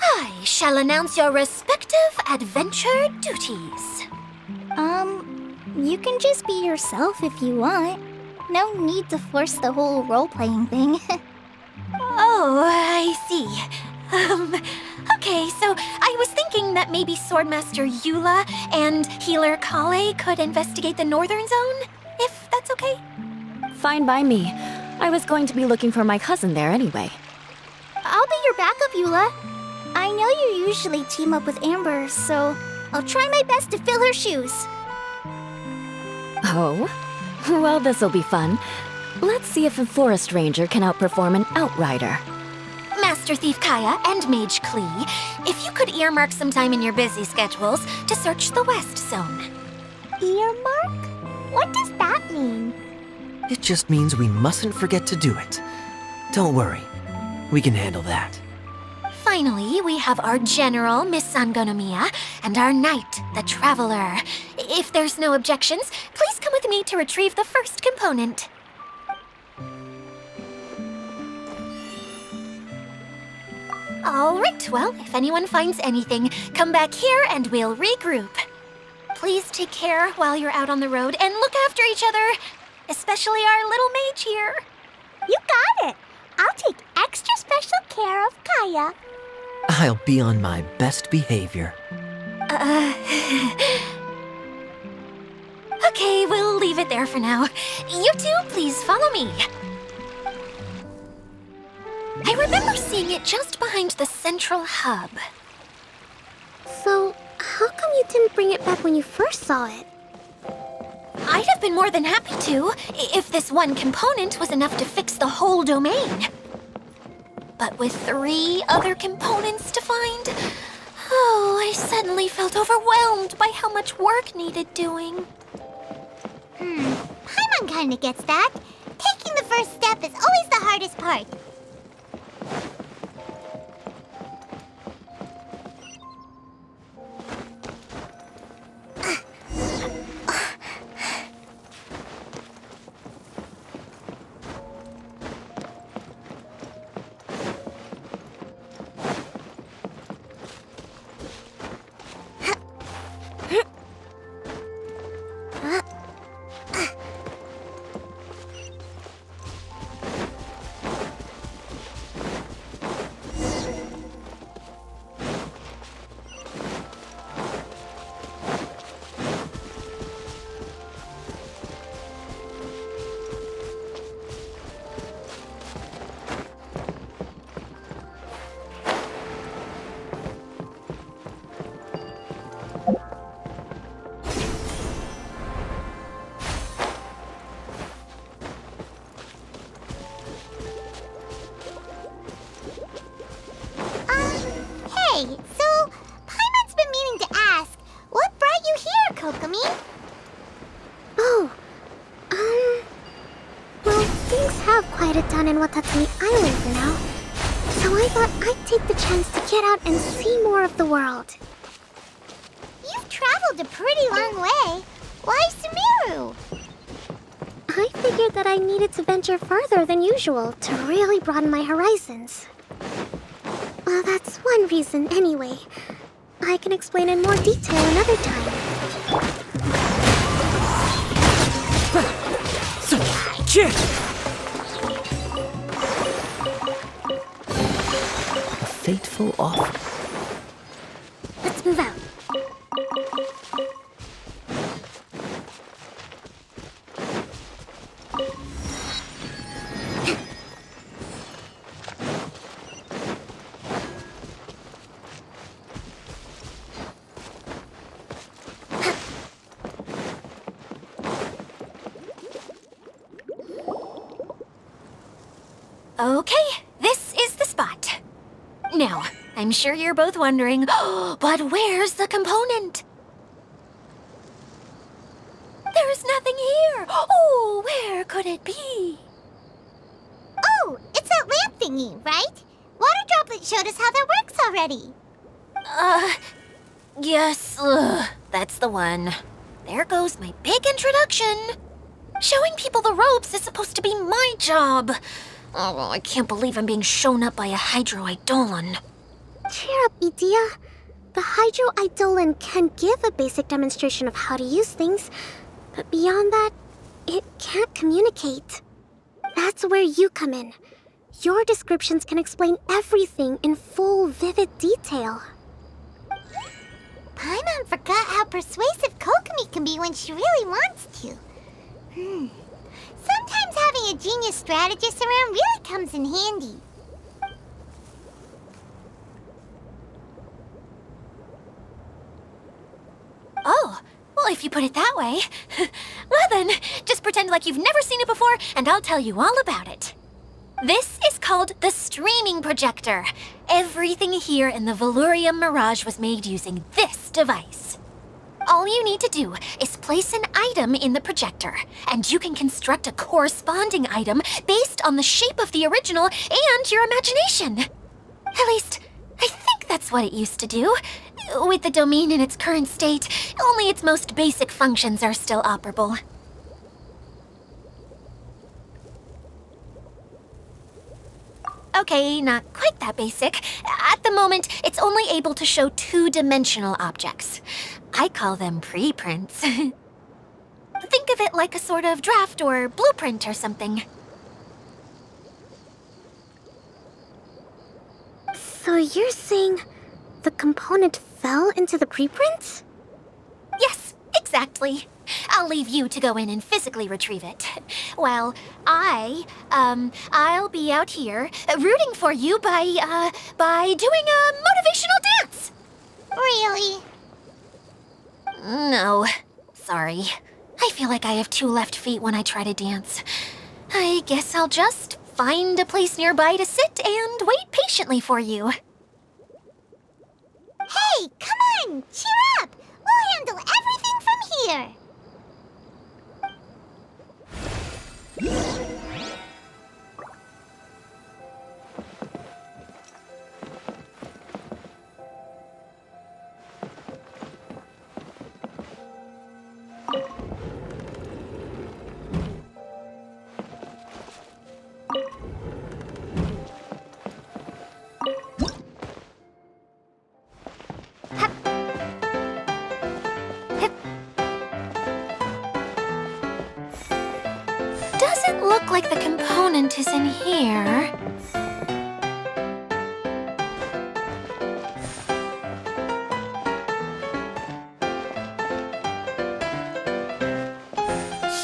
I shall announce your respective adventure duties. You can just be yourself if you want. No need to force the whole role-playing thing. Oh, I see. Okay, so I was thinking that maybe Swordmaster Eula and Healer Kale could investigate the northern zone, if that's okay? Fine by me. I was going to be looking for my cousin there anyway. I'll be your backup, Eula. I know you usually team up with Amber, so I'll try my best to fill her shoes. Oh? Well, this'll be fun. Let's see if a forest ranger can outperform an outrider. Master Thief Kaya and Mage Klee, if you could earmark some time in your busy schedules to search the West Zone. Earmark? What does that mean? It just means we mustn't forget to do it. Don't worry. We can handle that. Finally, we have our General, Miss Sangonomiya, and our Knight, the Traveler. If there's no objections, please come with me to retrieve the first component. All right, well, if anyone finds anything, come back here and we'll regroup. Please take care while you're out on the road and look after each other, especially our little mage here. You got it. I'll take extra special care of Kaya. I'll be on my best behavior. Okay, we'll leave it there for now. You two, please follow me. I remember seeing it just behind the Central Hub. So, how come you didn't bring it back when you first saw it? I'd have been more than happy to, if this one component was enough to fix the whole domain. But with 3 other components to find, I suddenly felt overwhelmed by how much work needed doing. Paimon kinda gets that. Taking the first step is always the hardest part. have quieted down in Watatsumi Island for now, so I thought I'd take the chance to get out and see more of the world. You've traveled a pretty long way. Why Sumeru? I figured that I needed to venture further than usual to really broaden my horizons. Well, that's one reason anyway. I can explain in more detail another time. Fateful offer. Let's move out. Okay, this is the spot. Now, I'm sure you're both wondering, but where's the component? There's nothing here. Oh, where could it be? Oh, it's that lamp thingy, right? Water Droplet showed us how that works already. Yes, that's the one. There goes my big introduction. Showing people the ropes is supposed to be my job. Oh, I can't believe I'm being shown up by a Hydro-Eidolon. Cheer up, Idia. The Hydro-Eidolon can give a basic demonstration of how to use things, but beyond that, it can't communicate. That's where you come in. Your descriptions can explain everything in full, vivid detail. Paimon forgot how persuasive Kokomi can be when she really wants to. Sometimes having a genius strategist around really comes in handy. Oh, well, if you put it that way. Well then, just pretend like you've never seen it before, and I'll tell you all about it. This is called the streaming projector. Everything here in the Valurium Mirage was made using this device. All you need to do is place an item in the projector, and you can construct a corresponding item based on the shape of the original and your imagination. At least, I think that's what it used to do. With the domain in its current state, only its most basic functions are still operable. Okay, not quite that basic. At the moment, it's only able to show two-dimensional objects. I call them preprints. Think of it like a sort of draft or blueprint or something. So you're saying the component fell into the preprints? Yes, exactly. I'll leave you to go in and physically retrieve it. While I'll be out here rooting for you by doing a motivational dance. Really? No, sorry. I feel like I have two left feet when I try to dance. I guess I'll just find a place nearby to sit and wait patiently for you. Hey, come on! Cheer up! We'll handle everything from here! Doesn't look like the component is in here.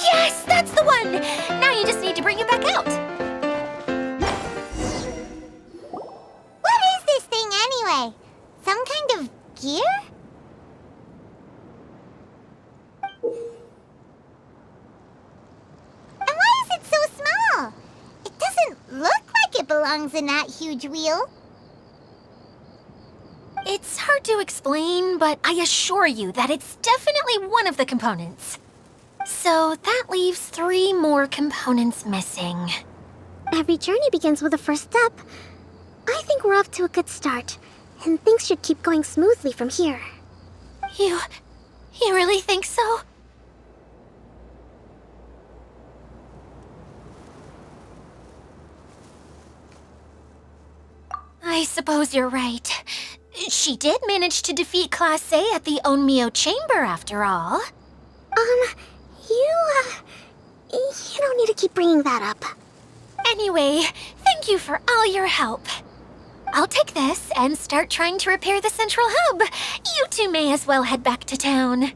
Yes, that's the one! Now you just need to bring it back out. What is this thing anyway? Some kind of gear? And why is it so small? It doesn't look like it belongs in that huge wheel. It's hard to explain, but I assure you that it's definitely one of the components. So that leaves 3 more components missing. Every journey begins with a first step. I think we're off to a good start, and things should keep going smoothly from here. You really think so? I suppose you're right. She did manage to defeat Class A at the Onmyo Chamber, after all. You don't need to keep bringing that up. Anyway, thank you for all your help. I'll take this and start trying to repair the central hub. You two may as well head back to town.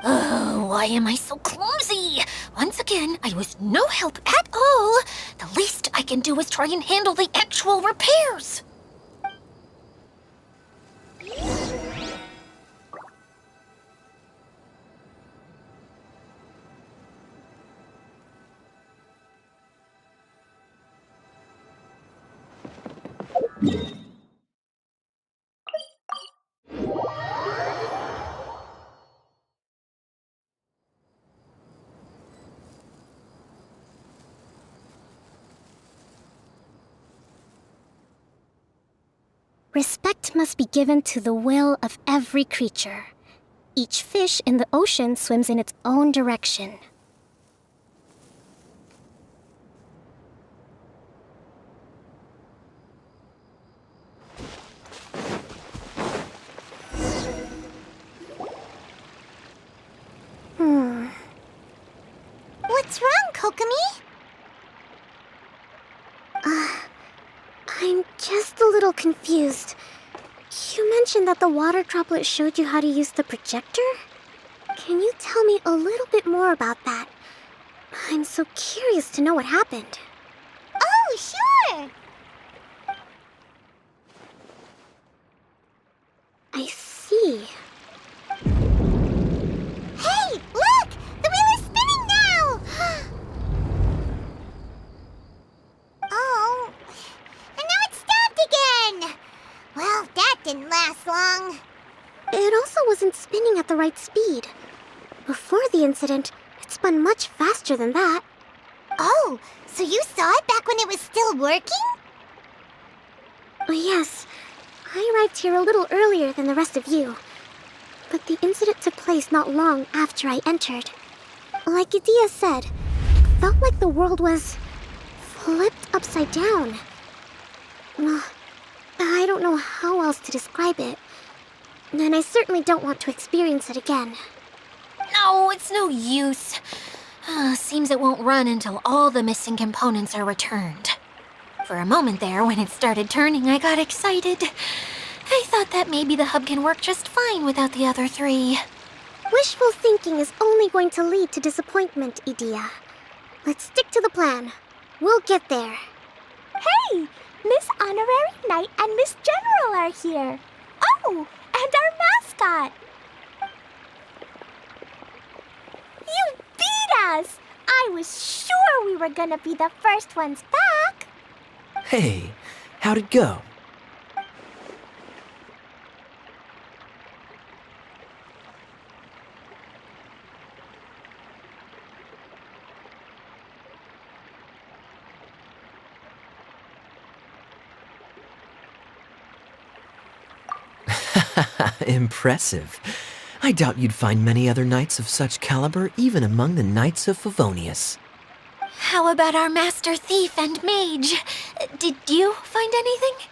Oh, why am I so clumsy? Once again, I was no help at all. The least I can do is try and handle the actual repairs. Respect must be given to the will of every creature. Each fish in the ocean swims in its own direction. What's wrong, Kokomi? I'm just a little confused. You mentioned that the water droplet showed you how to use the projector? Can you tell me a little bit more about that? I'm so curious to know what happened. Oh, sure! I see. Hey, look! The wheel is spinning now! Oh, and now it's stopped again! Well, that didn't last long. It also wasn't spinning at the right speed. Before the incident, it spun much faster than that. Oh, so you saw it back when it was still working? Yes, I arrived here a little earlier than the rest of you. But the incident took place not long after I entered. Like Idia said, it felt like the world was flipped upside down. I don't know how else to describe it. And I certainly don't want to experience it again. No, it's no use. Seems it won't run until all the missing components are returned. For a moment there, when it started turning, I got excited. I thought that maybe the hub can work just fine without the other three. Wishful thinking is only going to lead to disappointment, Idia. Let's stick to the plan. We'll get there. Hey! Miss Honorary Knight and Miss General are here. Oh, and our mascot. You beat us! I was sure we were gonna be the first ones back. Hey, how'd it go? Impressive. I doubt you'd find many other knights of such caliber even among the Knights of Favonius. How about our master thief and mage? Did you find anything?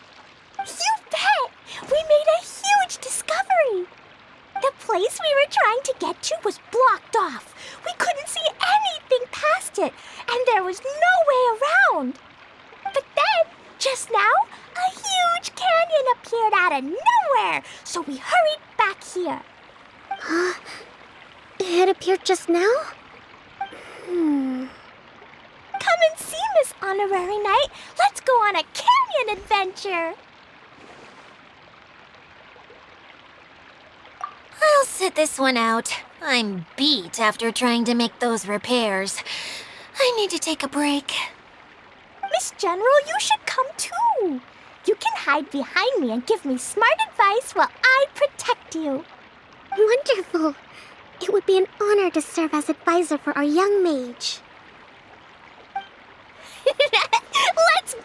You bet! We made a huge discovery. The place we were trying to get to was blocked off. We couldn't see anything past it, and there was no way around. But then, just now, a huge canyon appeared out of nowhere, so we hurried back here. It appeared just now? Come and see, Miss Honorary Knight. Let's go on a canyon adventure. I'll sit this one out. I'm beat after trying to make those repairs. I need to take a break. Miss General, you should come too. You can hide behind me and give me smart advice while I protect you. Wonderful. It would be an honor to serve as advisor for our young mage. Let's go!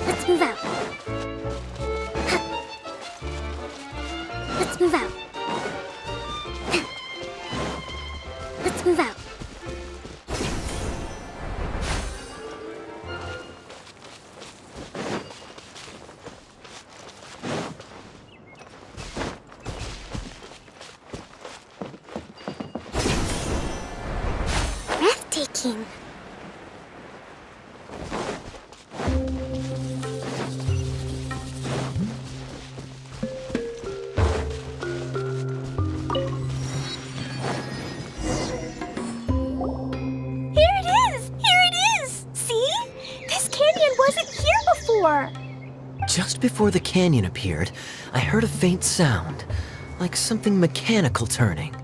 Let's move out. Let's move out. Let's move out. Breathtaking. Just before the canyon appeared, I heard a faint sound, like something mechanical turning.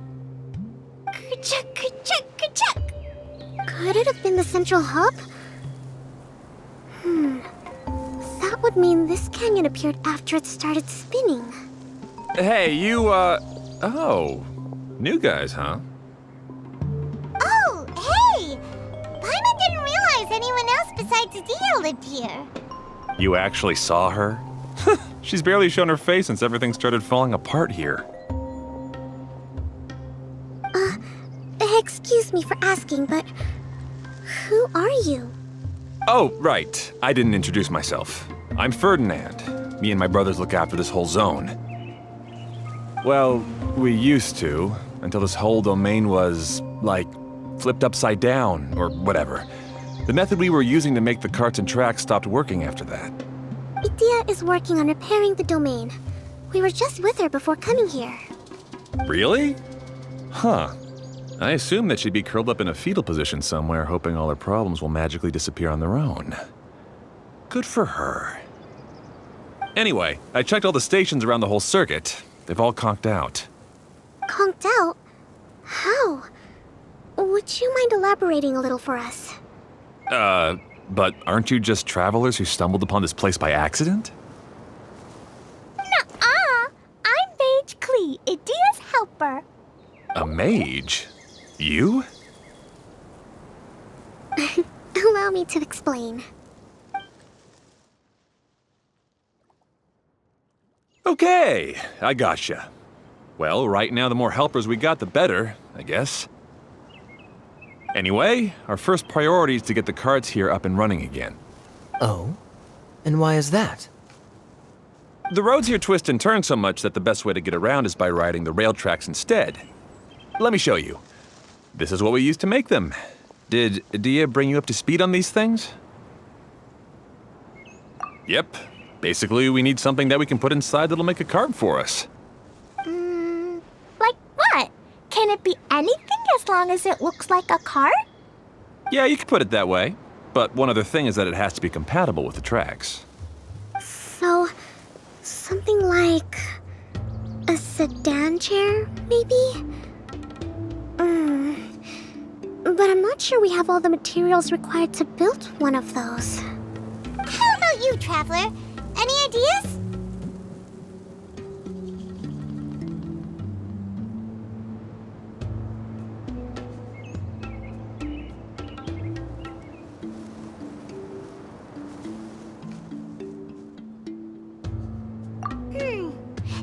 Ka-chuck, ka-chuck, ka-chuck. Could it have been the central hub? That would mean this canyon appeared after it started spinning. Hey, oh. New guys, huh? Oh, hey! Paimon didn't realize anyone else besides Dia lived here. You actually saw her? She's barely shown her face since everything started falling apart here. Excuse me for asking, but who are you? Oh, right. I didn't introduce myself. I'm Ferdinand. Me and my brothers look after this whole zone. Well, we used to, until this whole domain was, like, flipped upside down, or whatever. The method we were using to make the carts and tracks stopped working after that. Idia is working on repairing the domain. We were just with her before coming here. Really? Huh. I assumed that she'd be curled up in a fetal position somewhere, hoping all her problems will magically disappear on their own. Good for her. Anyway, I checked all the stations around the whole circuit. They've all conked out. Conked out? How? Would you mind elaborating a little for us? But aren't you just travelers who stumbled upon this place by accident? Nuh-uh. I'm Mage Klee, Idia's helper. A mage? You? Allow me to explain. Okay, I gotcha. Well, right now the more helpers we got, the better, I guess. Anyway, our first priority is to get the carts here up and running again. Oh? And why is that? The roads here twist and turn so much that the best way to get around is by riding the rail tracks instead. Let me show you. This is what we used to make them. Did Dia bring you up to speed on these things? Yep. Basically, we need something that we can put inside that'll make a cart for us. Like what? Can it be anything as long as it looks like a cart? Yeah, you could put it that way. But one other thing is that it has to be compatible with the tracks. So, something like a sedan chair, maybe? But I'm not sure we have all the materials required to build one of those. How about you, Traveler? Any ideas?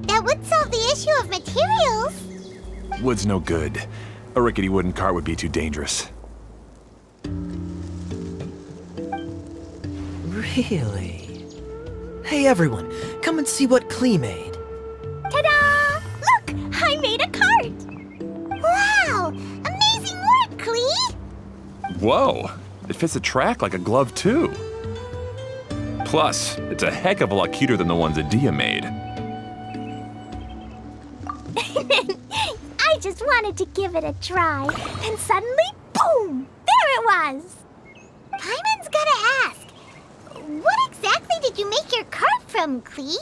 That would solve the issue of materials. Wood's no good. A rickety wooden cart would be too dangerous. Really? Hey everyone, come and see what Klee made. Ta-da! Look! I made a cart! Wow! Amazing work, Klee! Whoa! It fits the track like a glove, too. Plus, it's a heck of a lot cuter than the ones Adia made. I just wanted to give it a try, and suddenly, boom! There it was! Paimon's gotta ask, what exactly did you make your cart from, Klee?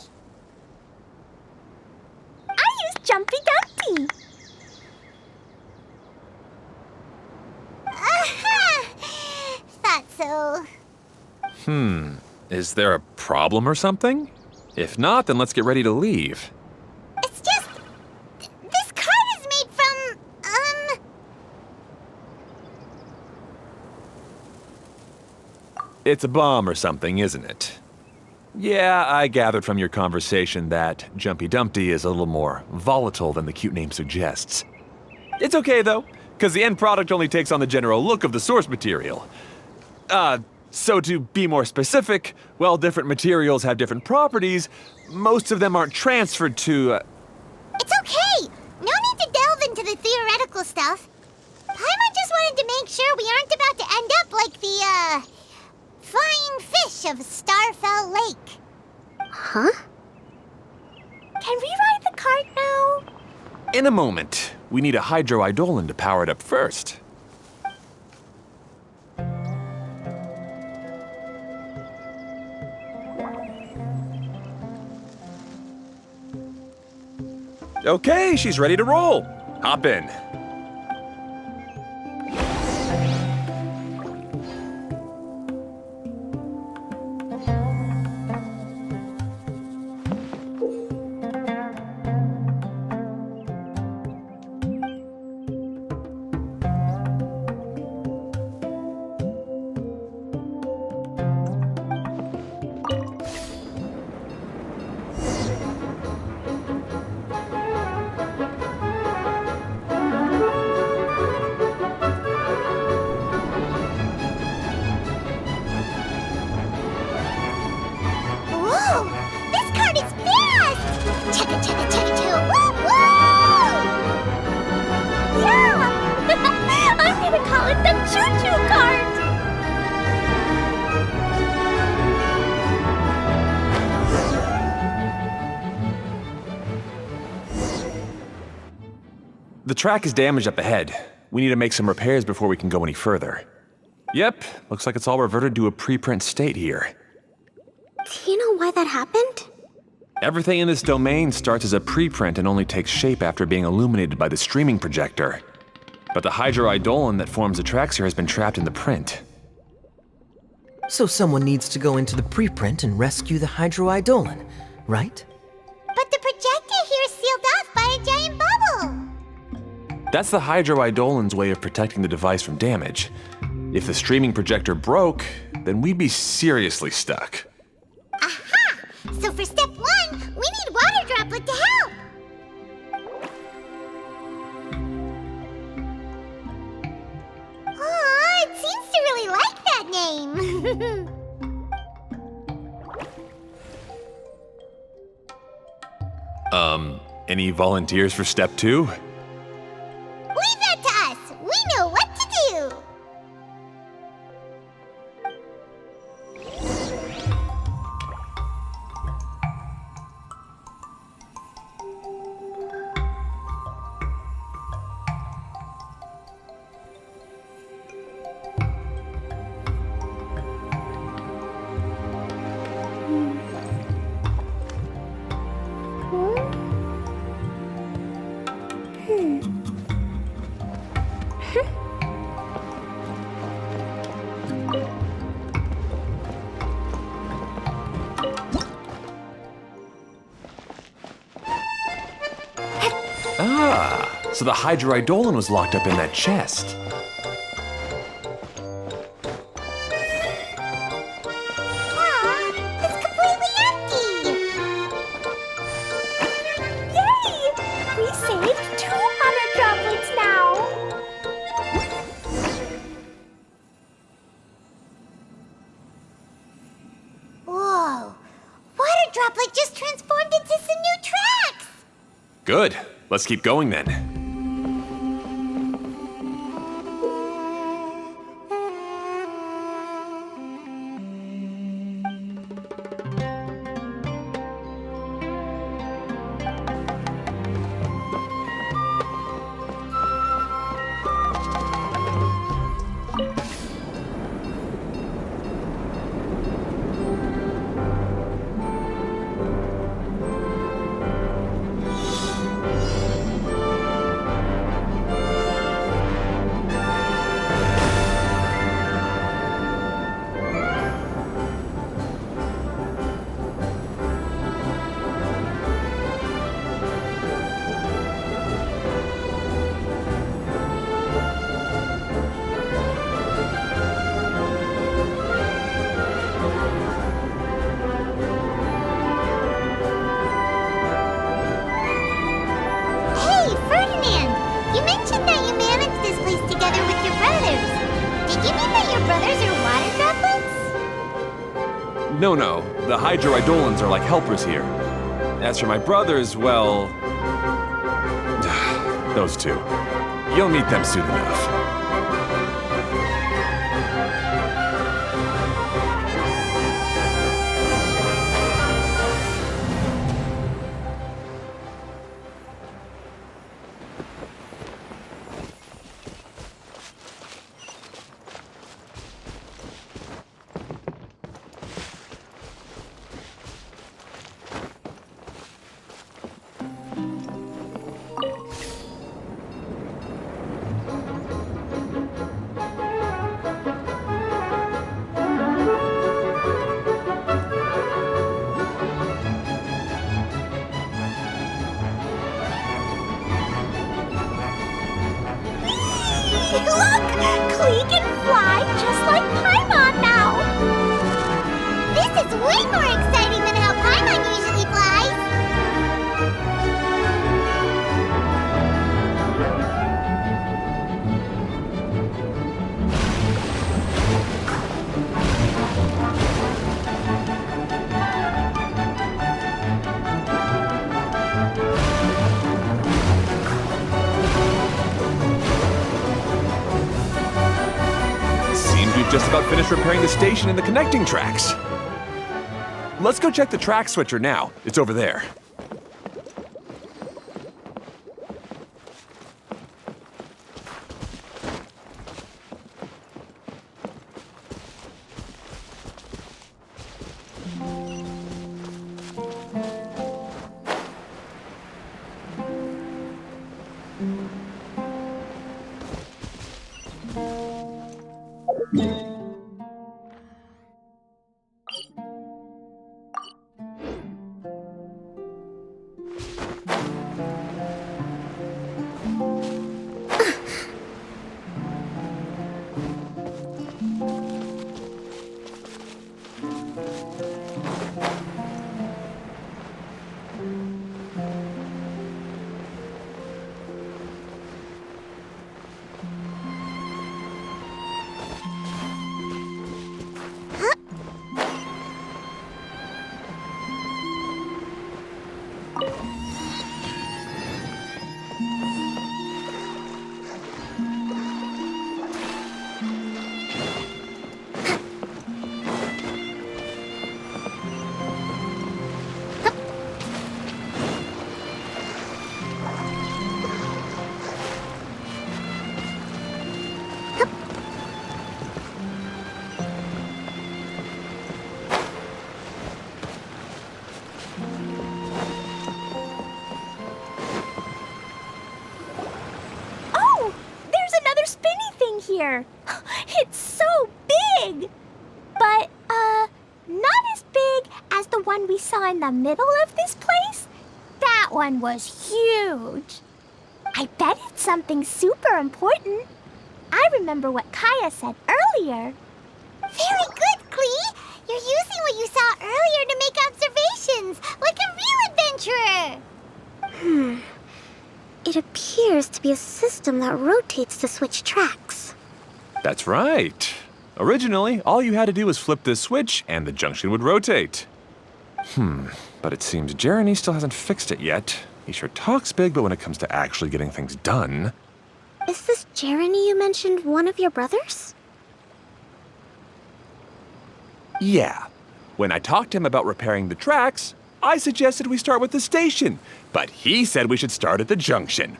I used Jumpy Dumpty. Aha! Thought so. Is there a problem or something? If not, then let's get ready to leave. It's just... this cart is made from, It's a bomb or something, isn't it? Yeah, I gathered from your conversation that Jumpy Dumpty is a little more volatile than the cute name suggests. It's okay, though, because the end product only takes on the general look of the source material. So to be more specific, while different materials have different properties, most of them aren't transferred to, It's okay! No need to delve into the theoretical stuff. Paimon just wanted to make sure we aren't about to end up like the, flying fish of Starfell Lake. Huh? Can we ride the cart now? In a moment. We need a hydroidolin to power it up first. Okay, she's ready to roll. Hop in. Whoa! This cart is fast! Chugga chugga chugga chugga woo woo! Yeah! I'm gonna call it the choo-choo cart! The track is damaged up ahead. We need to make some repairs before we can go any further. Yep, looks like it's all reverted to a preprint state here. Do you know why that happened? Everything in this domain starts as a preprint and only takes shape after being illuminated by the streaming projector. But the hydroidolin that forms the tracks here has been trapped in the print. So someone needs to go into the preprint and rescue the hydroidolin, right? But the projector here is sealed off by a giant bubble! That's the hydroidolin's way of protecting the device from damage. If the streaming projector broke, then we'd be seriously stuck. Aha! So for step 1, we need water droplet to help! Aw, it seems to really like that name! Any volunteers for step 2? Leave that to us! We know what to do! So the hydroidolin was locked up in that chest. Aw, it's completely empty! Yay! We saved 2 water droplets now! droplet just transformed into some new tracks! Good. Let's keep going then. Hey, Ferdinand! You mentioned that you managed this place together with your brothers. Did you mean that your brothers are water droplets? No, the hydroidolans are like helpers here. As for my brothers, well... those two. You'll meet them soon enough. Look! Klee can fly just like Paimon now! This is way more exciting than how Paimon usually flies! Seems we've just about finished repairing the station and the connecting tracks. Let's go check the track switcher now. It's over there. here. It's so big! But, not as big as the one we saw in the middle of this place. That one was huge. I bet it's something super important. I remember what Kaya said earlier. Very good, Klee! You're using what you saw earlier to make observations, like a real adventurer! It appears to be a system that rotates to switch tracks. That's right. Originally, all you had to do was flip this switch and the junction would rotate. But it seems Jeremy still hasn't fixed it yet. He sure talks big, but when it comes to actually getting things done... Is this Jeremy you mentioned one of your brothers? Yeah. When I talked to him about repairing the tracks, I suggested we start with the station, but he said we should start at the junction.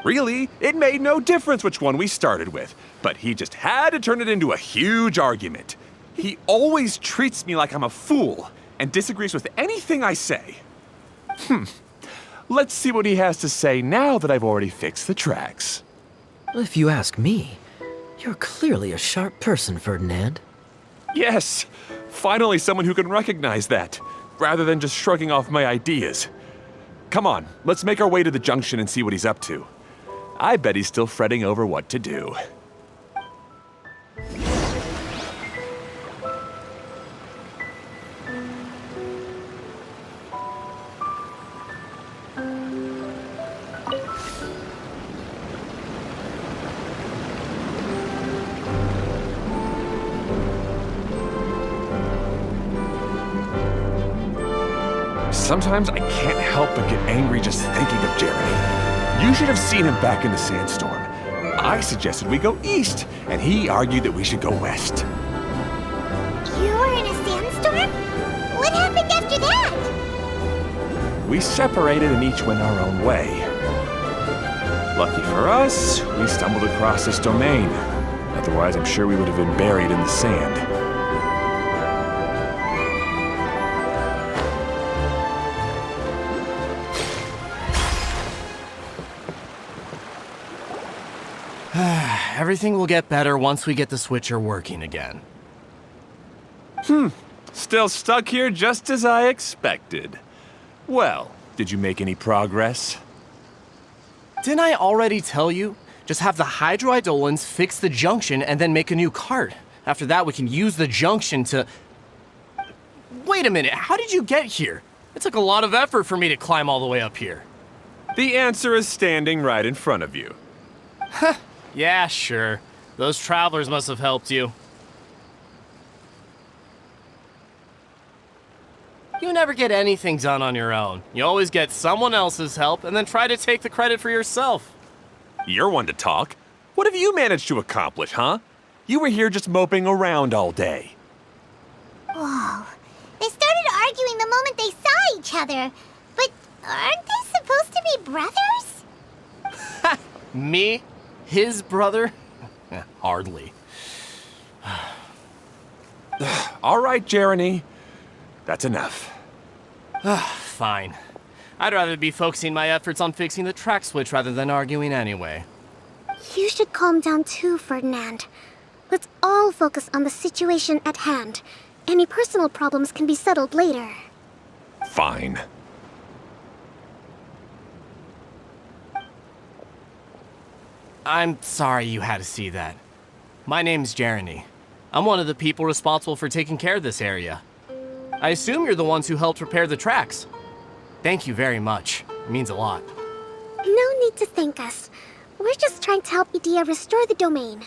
Really, it made no difference which one we started with, but he just had to turn it into a huge argument. He always treats me like I'm a fool and disagrees with anything I say. Let's see what he has to say now that I've already fixed the tracks. If you ask me, you're clearly a sharp person, Ferdinand. Yes, finally someone who can recognize that, rather than just shrugging off my ideas. Come on, let's make our way to the junction and see what he's up to. I bet he's still fretting over what to do. Sometimes I can't help but get angry just thinking of Jeremy. You should have seen him back in the sandstorm. I suggested we go east, and he argued that we should go west. You were in a sandstorm? What happened after that? We separated and each went our own way. Lucky for us, we stumbled across this domain. Otherwise, I'm sure we would have been buried in the sand. Everything will get better once we get the switcher working again. Still stuck here just as I expected. Well, did you make any progress? Didn't I already tell you? Just have the hydroidolins fix the junction and then make a new cart. After that, we can use the junction to... Wait a minute, how did you get here? It took a lot of effort for me to climb all the way up here. The answer is standing right in front of you. Yeah, sure. Those travelers must have helped you. You never get anything done on your own. You always get someone else's help and then try to take the credit for yourself. You're one to talk. What have you managed to accomplish, huh? You were here just moping around all day. Whoa. They started arguing the moment they saw each other. But aren't they supposed to be brothers? Me? His brother? Hardly. All right, Jeremy. That's enough. Fine. I'd rather be focusing my efforts on fixing the track switch rather than arguing anyway. You should calm down too, Ferdinand. Let's all focus on the situation at hand. Any personal problems can be settled later. Fine. I'm sorry you had to see that. My name's Jeremy. I'm one of the people responsible for taking care of this area. I assume you're the ones who helped repair the tracks. Thank you very much. It means a lot. No need to thank us. We're just trying to help Edea restore the domain.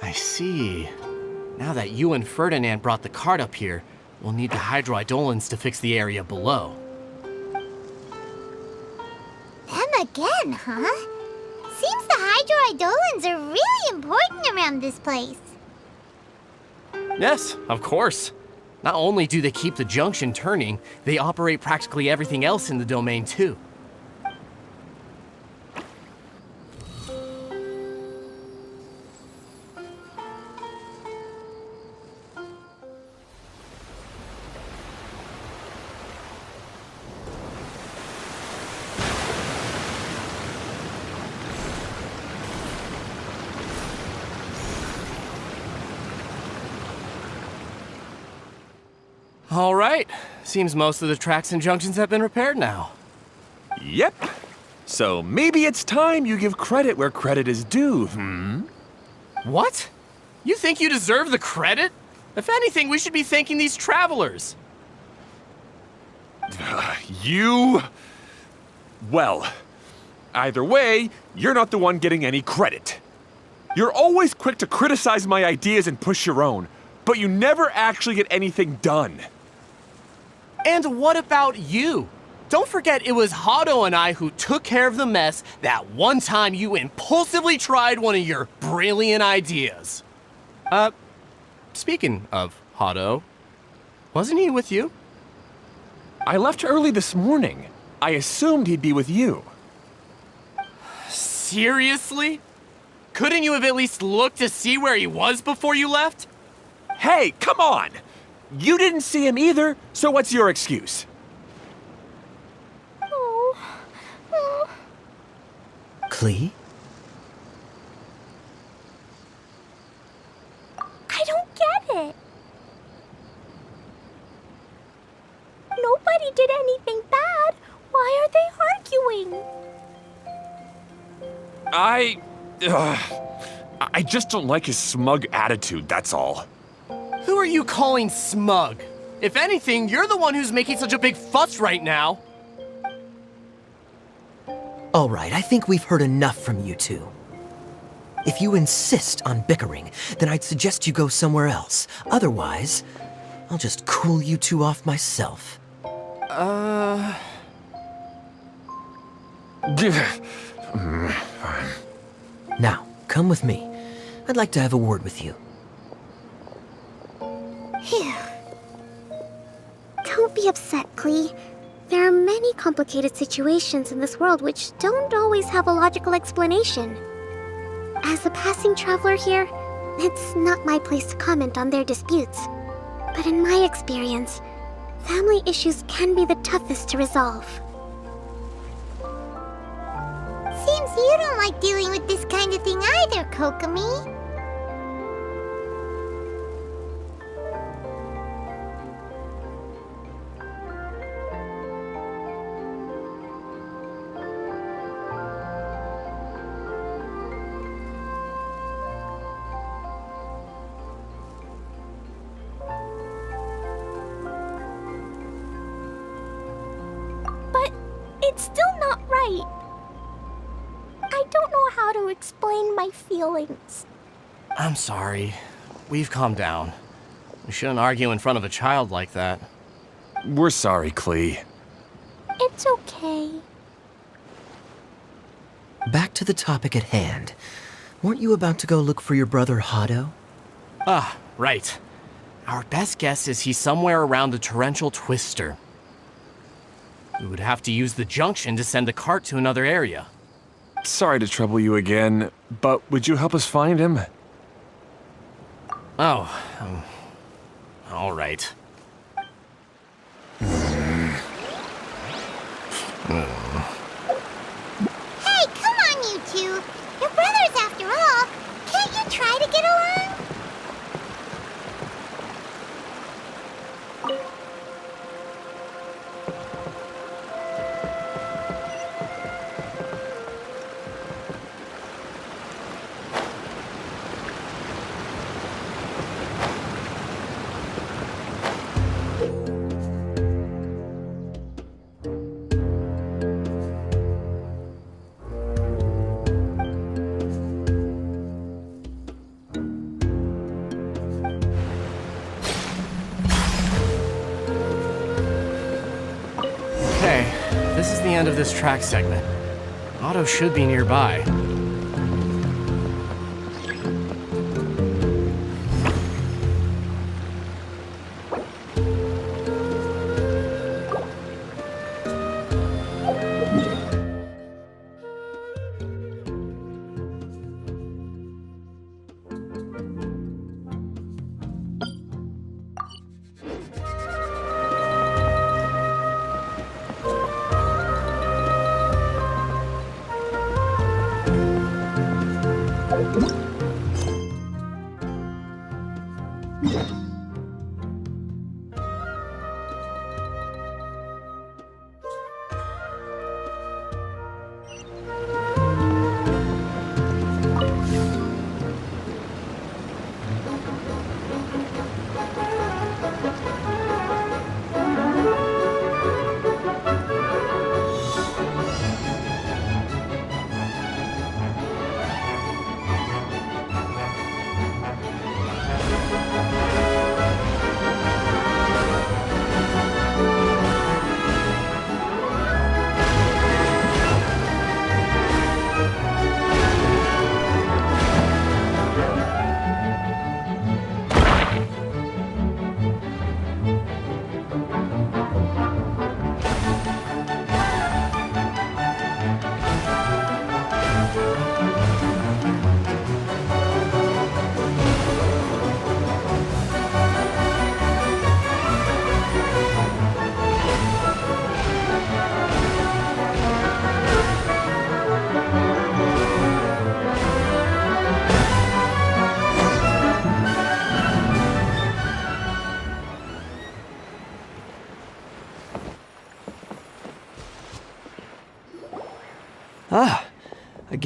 I see. Now that you and Ferdinand brought the cart up here, we'll need the hydroidolins to fix the area below. Them again, huh? Seems the hydroidolins are really important around this place. Yes, of course. Not only do they keep the junction turning, they operate practically everything else in the domain too. All right. Seems most of the tracks and junctions have been repaired now. Yep. So maybe it's time you give credit where credit is due, What? You think you deserve the credit? If anything, we should be thanking these travelers. You... Well, either way, you're not the one getting any credit. You're always quick to criticize my ideas and push your own, but you never actually get anything done. And what about you? Don't forget it was Hado and I who took care of the mess that one time you impulsively tried one of your brilliant ideas. Speaking of Hado, wasn't he with you? I left early this morning. I assumed he'd be with you. Seriously? Couldn't you have at least looked to see where he was before you left? Hey, come on! You didn't see him either, so what's your excuse? Klee? I don't get it. Nobody did anything bad. Why are they arguing? I just don't like his smug attitude, that's all. Who are you calling smug? If anything, you're the one who's making such a big fuss right now. All right, I think we've heard enough from you two. If you insist on bickering, then I'd suggest you go somewhere else. Otherwise, I'll just cool you two off myself. Now, come with me. I'd like to have a word with you. Phew. Don't be upset, Klee. There are many complicated situations in this world which don't always have a logical explanation. As a passing traveler here, it's not my place to comment on their disputes. But in my experience, family issues can be the toughest to resolve. Seems you don't like dealing with this kind of thing either, Kokomi. But it's still not right. I don't know how to explain my feelings. I'm sorry. We've calmed down. We shouldn't argue in front of a child like that. We're sorry, Klee. It's okay. Back to the topic at hand. Weren't you about to go look for your brother Hado? Ah, right. Our best guess is he's somewhere around the torrential twister. We would have to use the junction to send the cart to another area. Sorry to trouble you again, but would you help us find him? Oh, all right. Hey, come on, you two. You're brothers after all. Can't you try to get along? Okay, this is the end of this track segment. Otto should be nearby.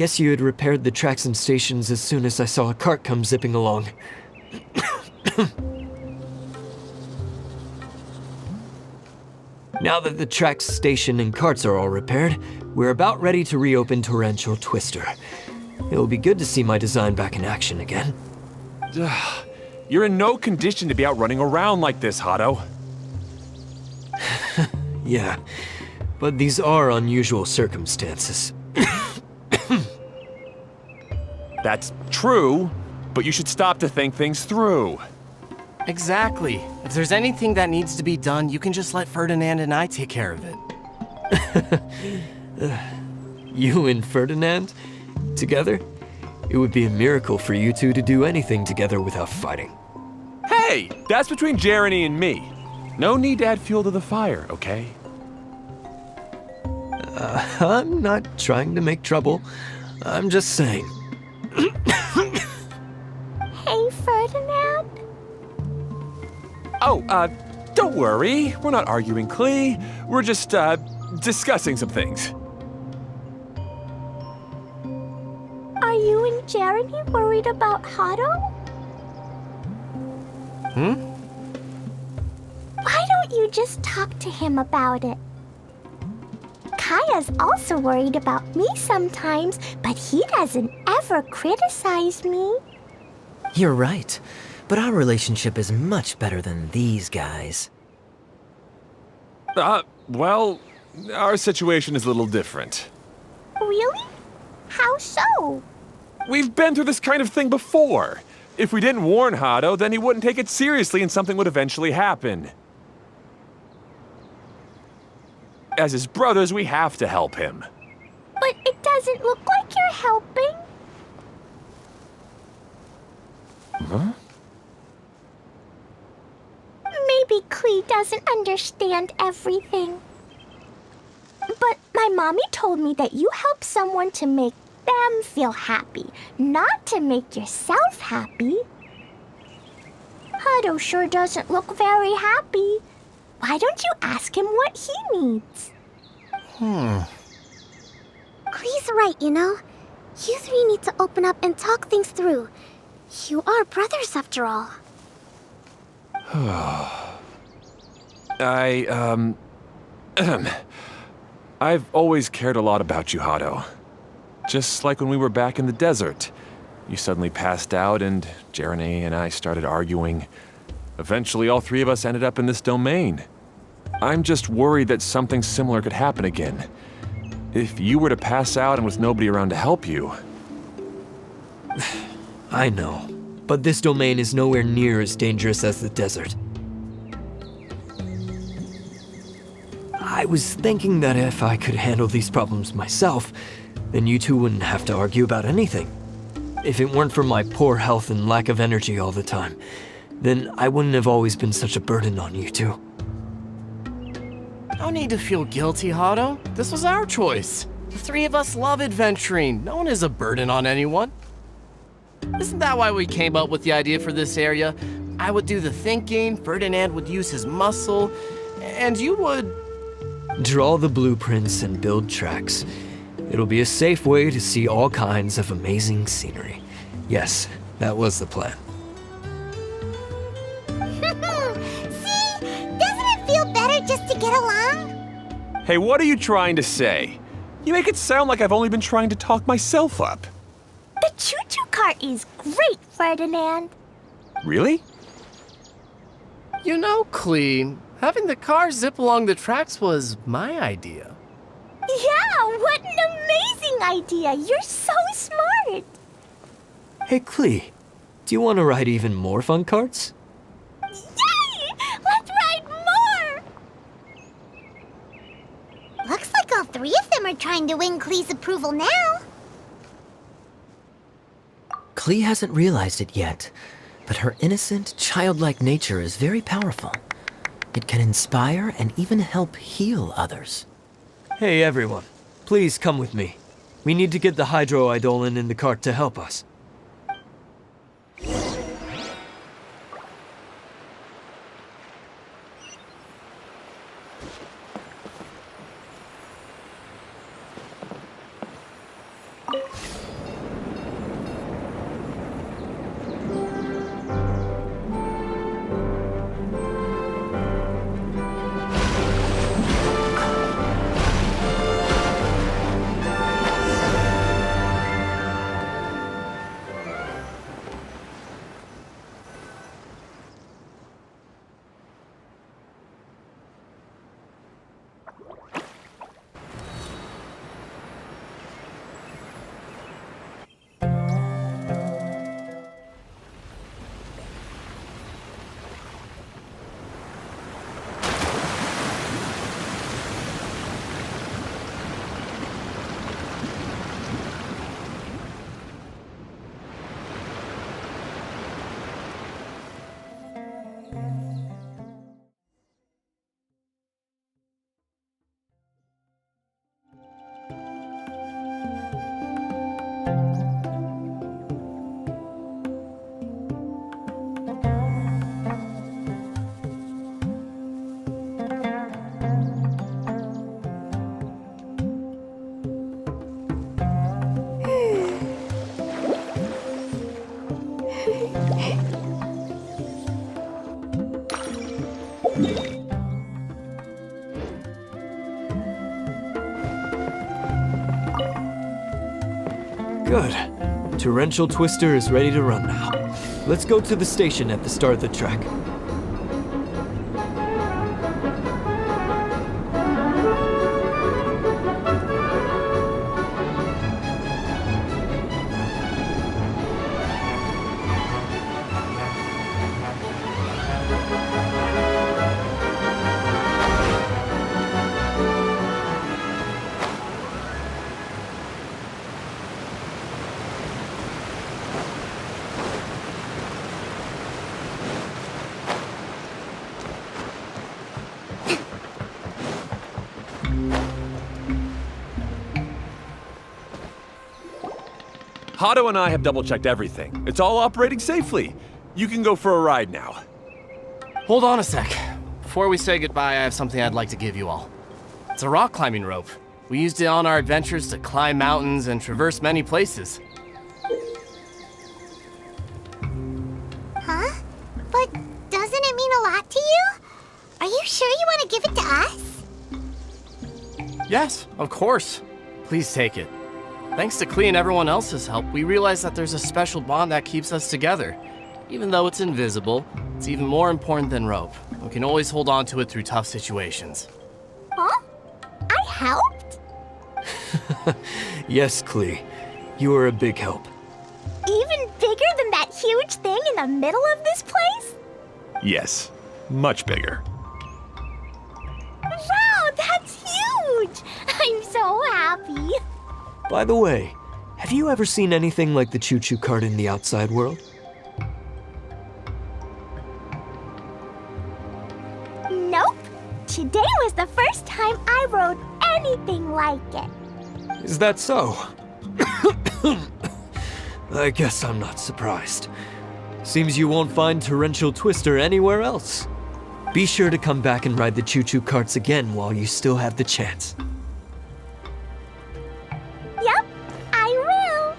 guess you had repaired the tracks and stations as soon as I saw a cart come zipping along. Now that the tracks, station, and carts are all repaired, we're about ready to reopen Torrential Twister. It'll be good to see my design back in action again. You're in no condition to be out running around like this, Hado. Yeah, but these are unusual circumstances. That's true, but you should stop to think things through. Exactly. If there's anything that needs to be done, you can just let Ferdinand and I take care of it. You and Ferdinand? Together? It would be a miracle for you two to do anything together without fighting. Hey, that's between Jeremy and me. No need to add fuel to the fire, okay? I'm not trying to make trouble. I'm just saying. Hey, Ferdinand. Oh, don't worry. We're not arguing, Klee. We're just, discussing some things. Are you and Jeremy worried about Hado? Why don't you just talk to him about it? Kaya's also worried about me sometimes, but he doesn't ever criticize me. You're right, but our relationship is much better than these guys. Well, our situation is a little different. Really? How so? We've been through this kind of thing before. If we didn't warn Hado, then he wouldn't take it seriously and something would eventually happen. As his brothers, we have to help him. But it doesn't look like you're helping. Huh? Maybe Klee doesn't understand everything. But my mommy told me that you help someone to make them feel happy, not to make yourself happy. Hado sure doesn't look very happy. Why don't you ask him what he needs? Klee's right, you know? You three need to open up and talk things through. You are brothers after all. I've always cared a lot about you, Hado. Just like when we were back in the desert. You suddenly passed out and Jeremy and I started arguing. Eventually, all three of us ended up in this domain. I'm just worried that something similar could happen again. If you were to pass out and with nobody around to help you... I know, but this domain is nowhere near as dangerous as the desert. I was thinking that if I could handle these problems myself, then you two wouldn't have to argue about anything. If it weren't for my poor health and lack of energy all the time, then I wouldn't have always been such a burden on you two. No need to feel guilty, Hado. This was our choice. The three of us love adventuring. No one is a burden on anyone. Isn't that why we came up with the idea for this area? I would do the thinking, Ferdinand would use his muscle, and you would... Draw the blueprints and build tracks. It'll be a safe way to see all kinds of amazing scenery. Yes, that was the plan. See? Doesn't it feel better just to get along? Hey, what are you trying to say? You make it sound like I've only been trying to talk myself up. The choo-choo cart is great, Ferdinand. Really? You know, Klee, having the car zip along the tracks was my idea. Yeah, what an amazing idea. You're so smart. Hey, Klee, do you want to ride even more fun carts? Yay! Let's ride more! Looks like all three of them are trying to win Klee's approval now. Klee hasn't realized it yet, but her innocent, childlike nature is very powerful. It can inspire and even help heal others. Hey everyone, please come with me. We need to get the hydroidolin in the cart to help us. Good. Torrential Twister is ready to run now. Let's go to the station at the start of the track. Hato and I have double-checked everything. It's all operating safely. You can go for a ride now. Hold on a sec. Before we say goodbye, I have something I'd like to give you all. It's a rock climbing rope. We used it on our adventures to climb mountains and traverse many places. Huh? But doesn't it mean a lot to you? Are you sure you want to give it to us? Yes, of course. Please take it. Thanks to Klee and everyone else's help, we realized that there's a special bond that keeps us together. Even though it's invisible, it's even more important than rope. We can always hold on to it through tough situations. Huh? I helped? Yes, Klee. You are a big help. Even bigger than that huge thing in the middle of this place? Yes, much bigger. Wow, that's huge! I'm so happy. By the way, have you ever seen anything like the choo-choo cart in the outside world? Nope. Today was the first time I rode anything like it. Is that so? I guess I'm not surprised. Seems you won't find Torrential Twister anywhere else. Be sure to come back and ride the choo-choo carts again while you still have the chance. Yep, I will.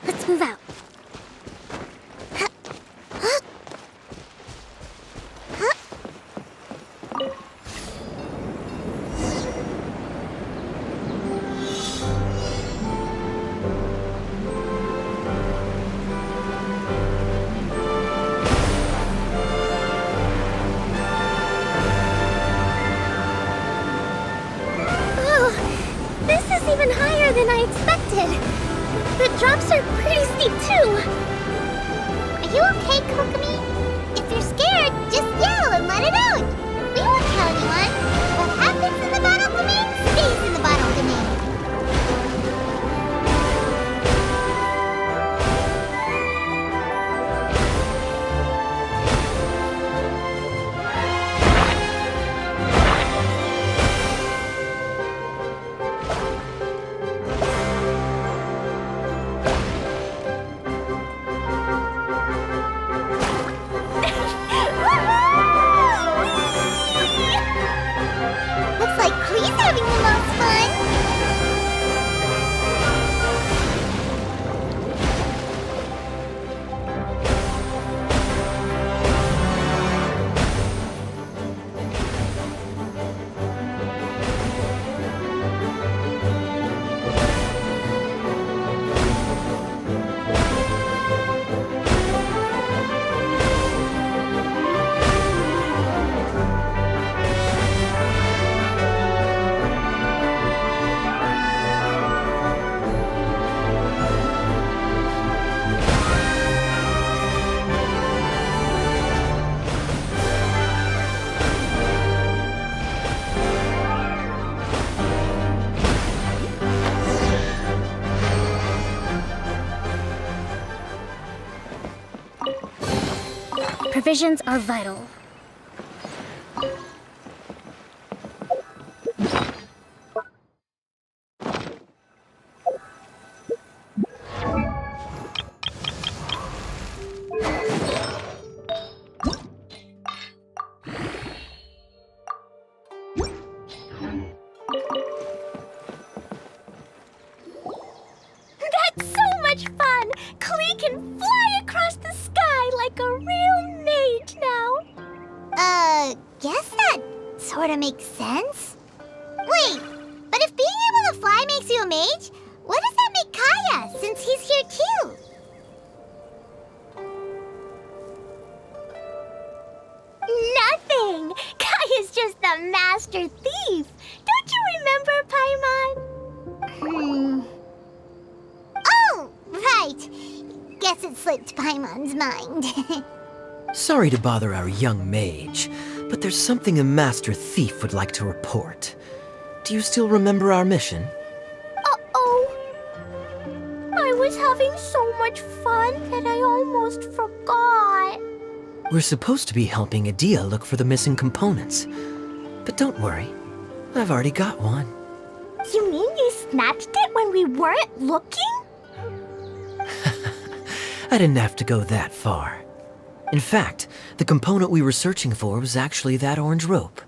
Let's move out. Oh, this is even higher than I expected. The drops are pretty steep too. Are you okay, Kokomi? If you're scared, just yell and let it out. We won't tell anyone. What happens in the bottle domain stays in the bottle domain. Looks like Klee's having the most fun. Provisions are vital. sorta makes sense. Wait, but if being able to fly makes you a mage, what does that make Kaya, since he's here too? Nothing! Kaya's just the master thief! Don't you remember, Paimon? Oh, right. Guess it slipped Paimon's mind. Sorry to bother our young mage, but there's something a master thief would like to report. Do you still remember our mission? Uh-oh. I was having so much fun that I almost forgot. We're supposed to be helping Adia look for the missing components. But don't worry, I've already got one. You mean you snatched it when we weren't looking? I didn't have to go that far. In fact, the component we were searching for was actually that orange rope.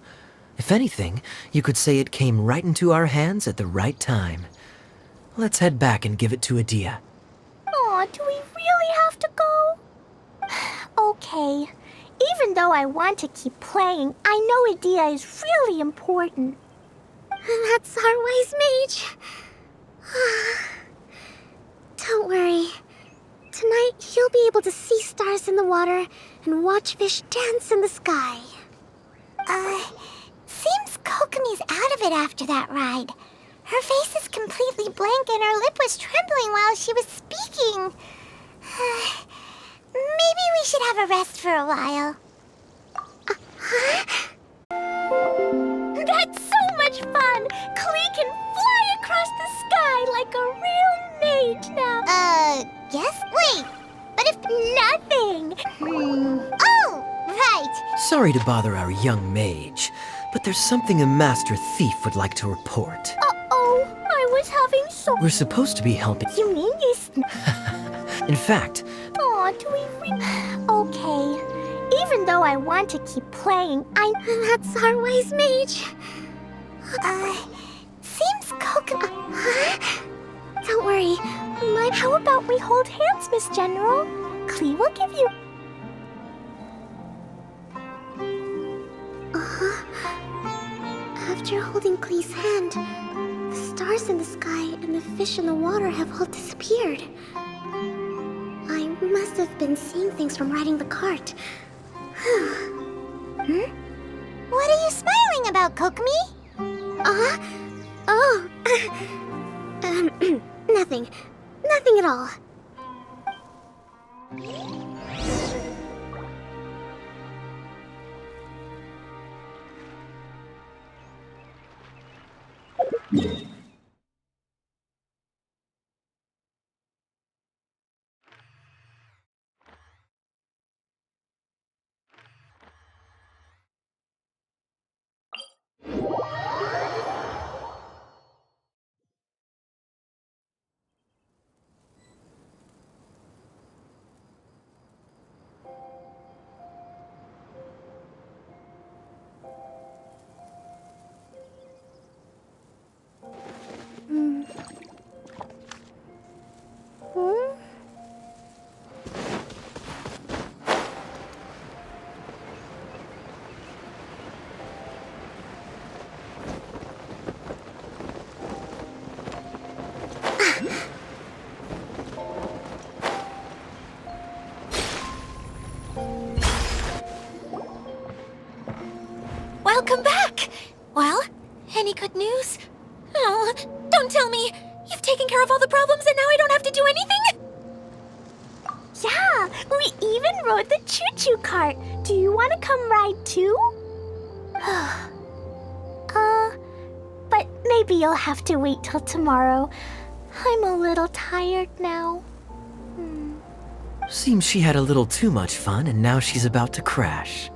If anything, you could say it came right into our hands at the right time. Let's head back and give it to Adia. Aw, do we really have to go? Okay. Even though I want to keep playing, I know Adia is really important. That's our wise mage. Don't worry. Tonight, you'll be able to see stars in the water and watch fish dance in the sky. Seems Kokomi's out of it after that ride. Her face is completely blank and her lip was trembling while she was speaking. Maybe we should have a rest for a while. That's so much fun! Klee can fly across the sky like a real mage now. Yes? Wait, but if... Nothing! Oh, right. Sorry to bother our young mage, but there's something a master thief would like to report. Uh-oh, I was having so... We're supposed to be helping... You mean you In fact... Aw, do we Okay. Even though I want to keep playing, That's our wise mage. Seems Kokomi... Don't worry. how about we hold hands, Miss General? Klee will give you... After holding Klee's hand, the stars in the sky and the fish in the water have all disappeared. I must have been seeing things from riding the cart. What are you smiling about, Kokomi? Oh. Nothing. Nothing at all. Welcome back! Well, any good news? Oh, don't tell me! You've taken care of all the problems and now I don't have to do anything? Yeah, we even rode the choo-choo cart. Do you want to come ride too? But maybe you'll have to wait till tomorrow. I'm a little tired now. Seems she had a little too much fun and now she's about to crash.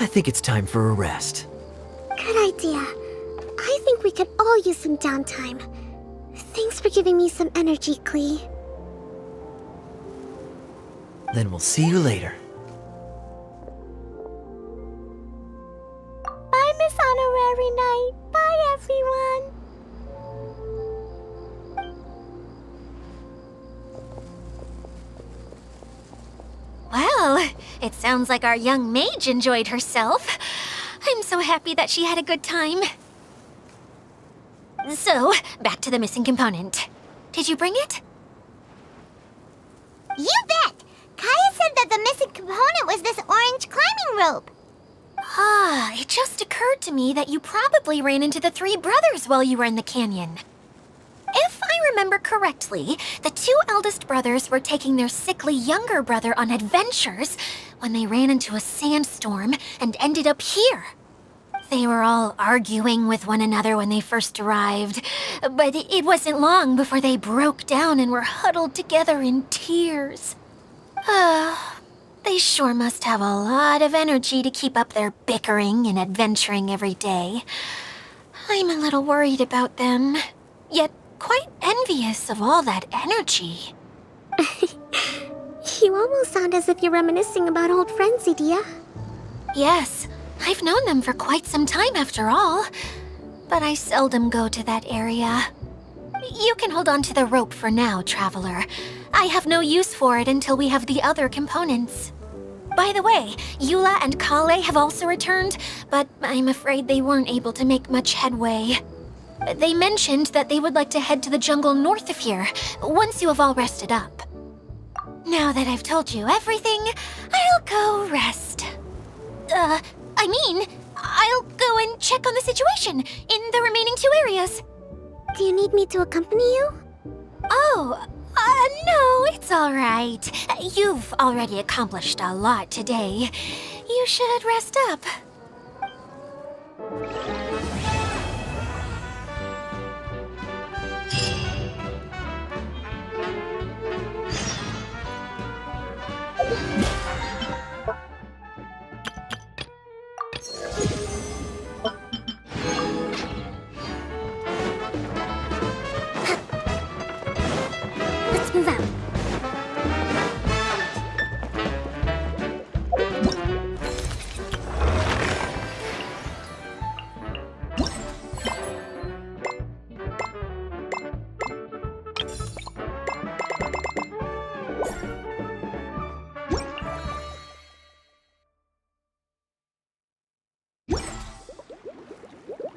I think it's time for a rest. Good idea. I think we could all use some downtime. Thanks for giving me some energy, Klee. Then we'll see you later. Bye, Miss Honorary Knight. Bye, everyone. Well, it sounds like our young mage enjoyed herself. I'm so happy that she had a good time. So, back to the missing component. Did you bring it? You bet! Kaya said that the missing component was this orange climbing rope. Ah, it just occurred to me that you probably ran into the three brothers while you were in the canyon. If I remember correctly, the two eldest brothers were taking their sickly younger brother on adventures when they ran into a sandstorm and ended up here. They were all arguing with one another when they first arrived, but it wasn't long before they broke down and were huddled together in tears. They sure must have a lot of energy to keep up their bickering and adventuring every day. I'm a little worried about them, yet quite envious of all that energy. You almost sound as if you're reminiscing about old friends, Idia. Yes, I've known them for quite some time after all, but I seldom go to that area. You can hold on to the rope for now, Traveler. I have no use for it until we have the other components. By the way, Eula and Kale have also returned, but I'm afraid they weren't able to make much headway. They mentioned that they would like to head to the jungle north of here, once you have all rested up. Now that I've told you everything, I'll go rest. I'll go and check on the situation in the remaining two areas. Do you need me to accompany you? Oh, no, it's all right. You've already accomplished a lot today. You should rest up. Let's move out.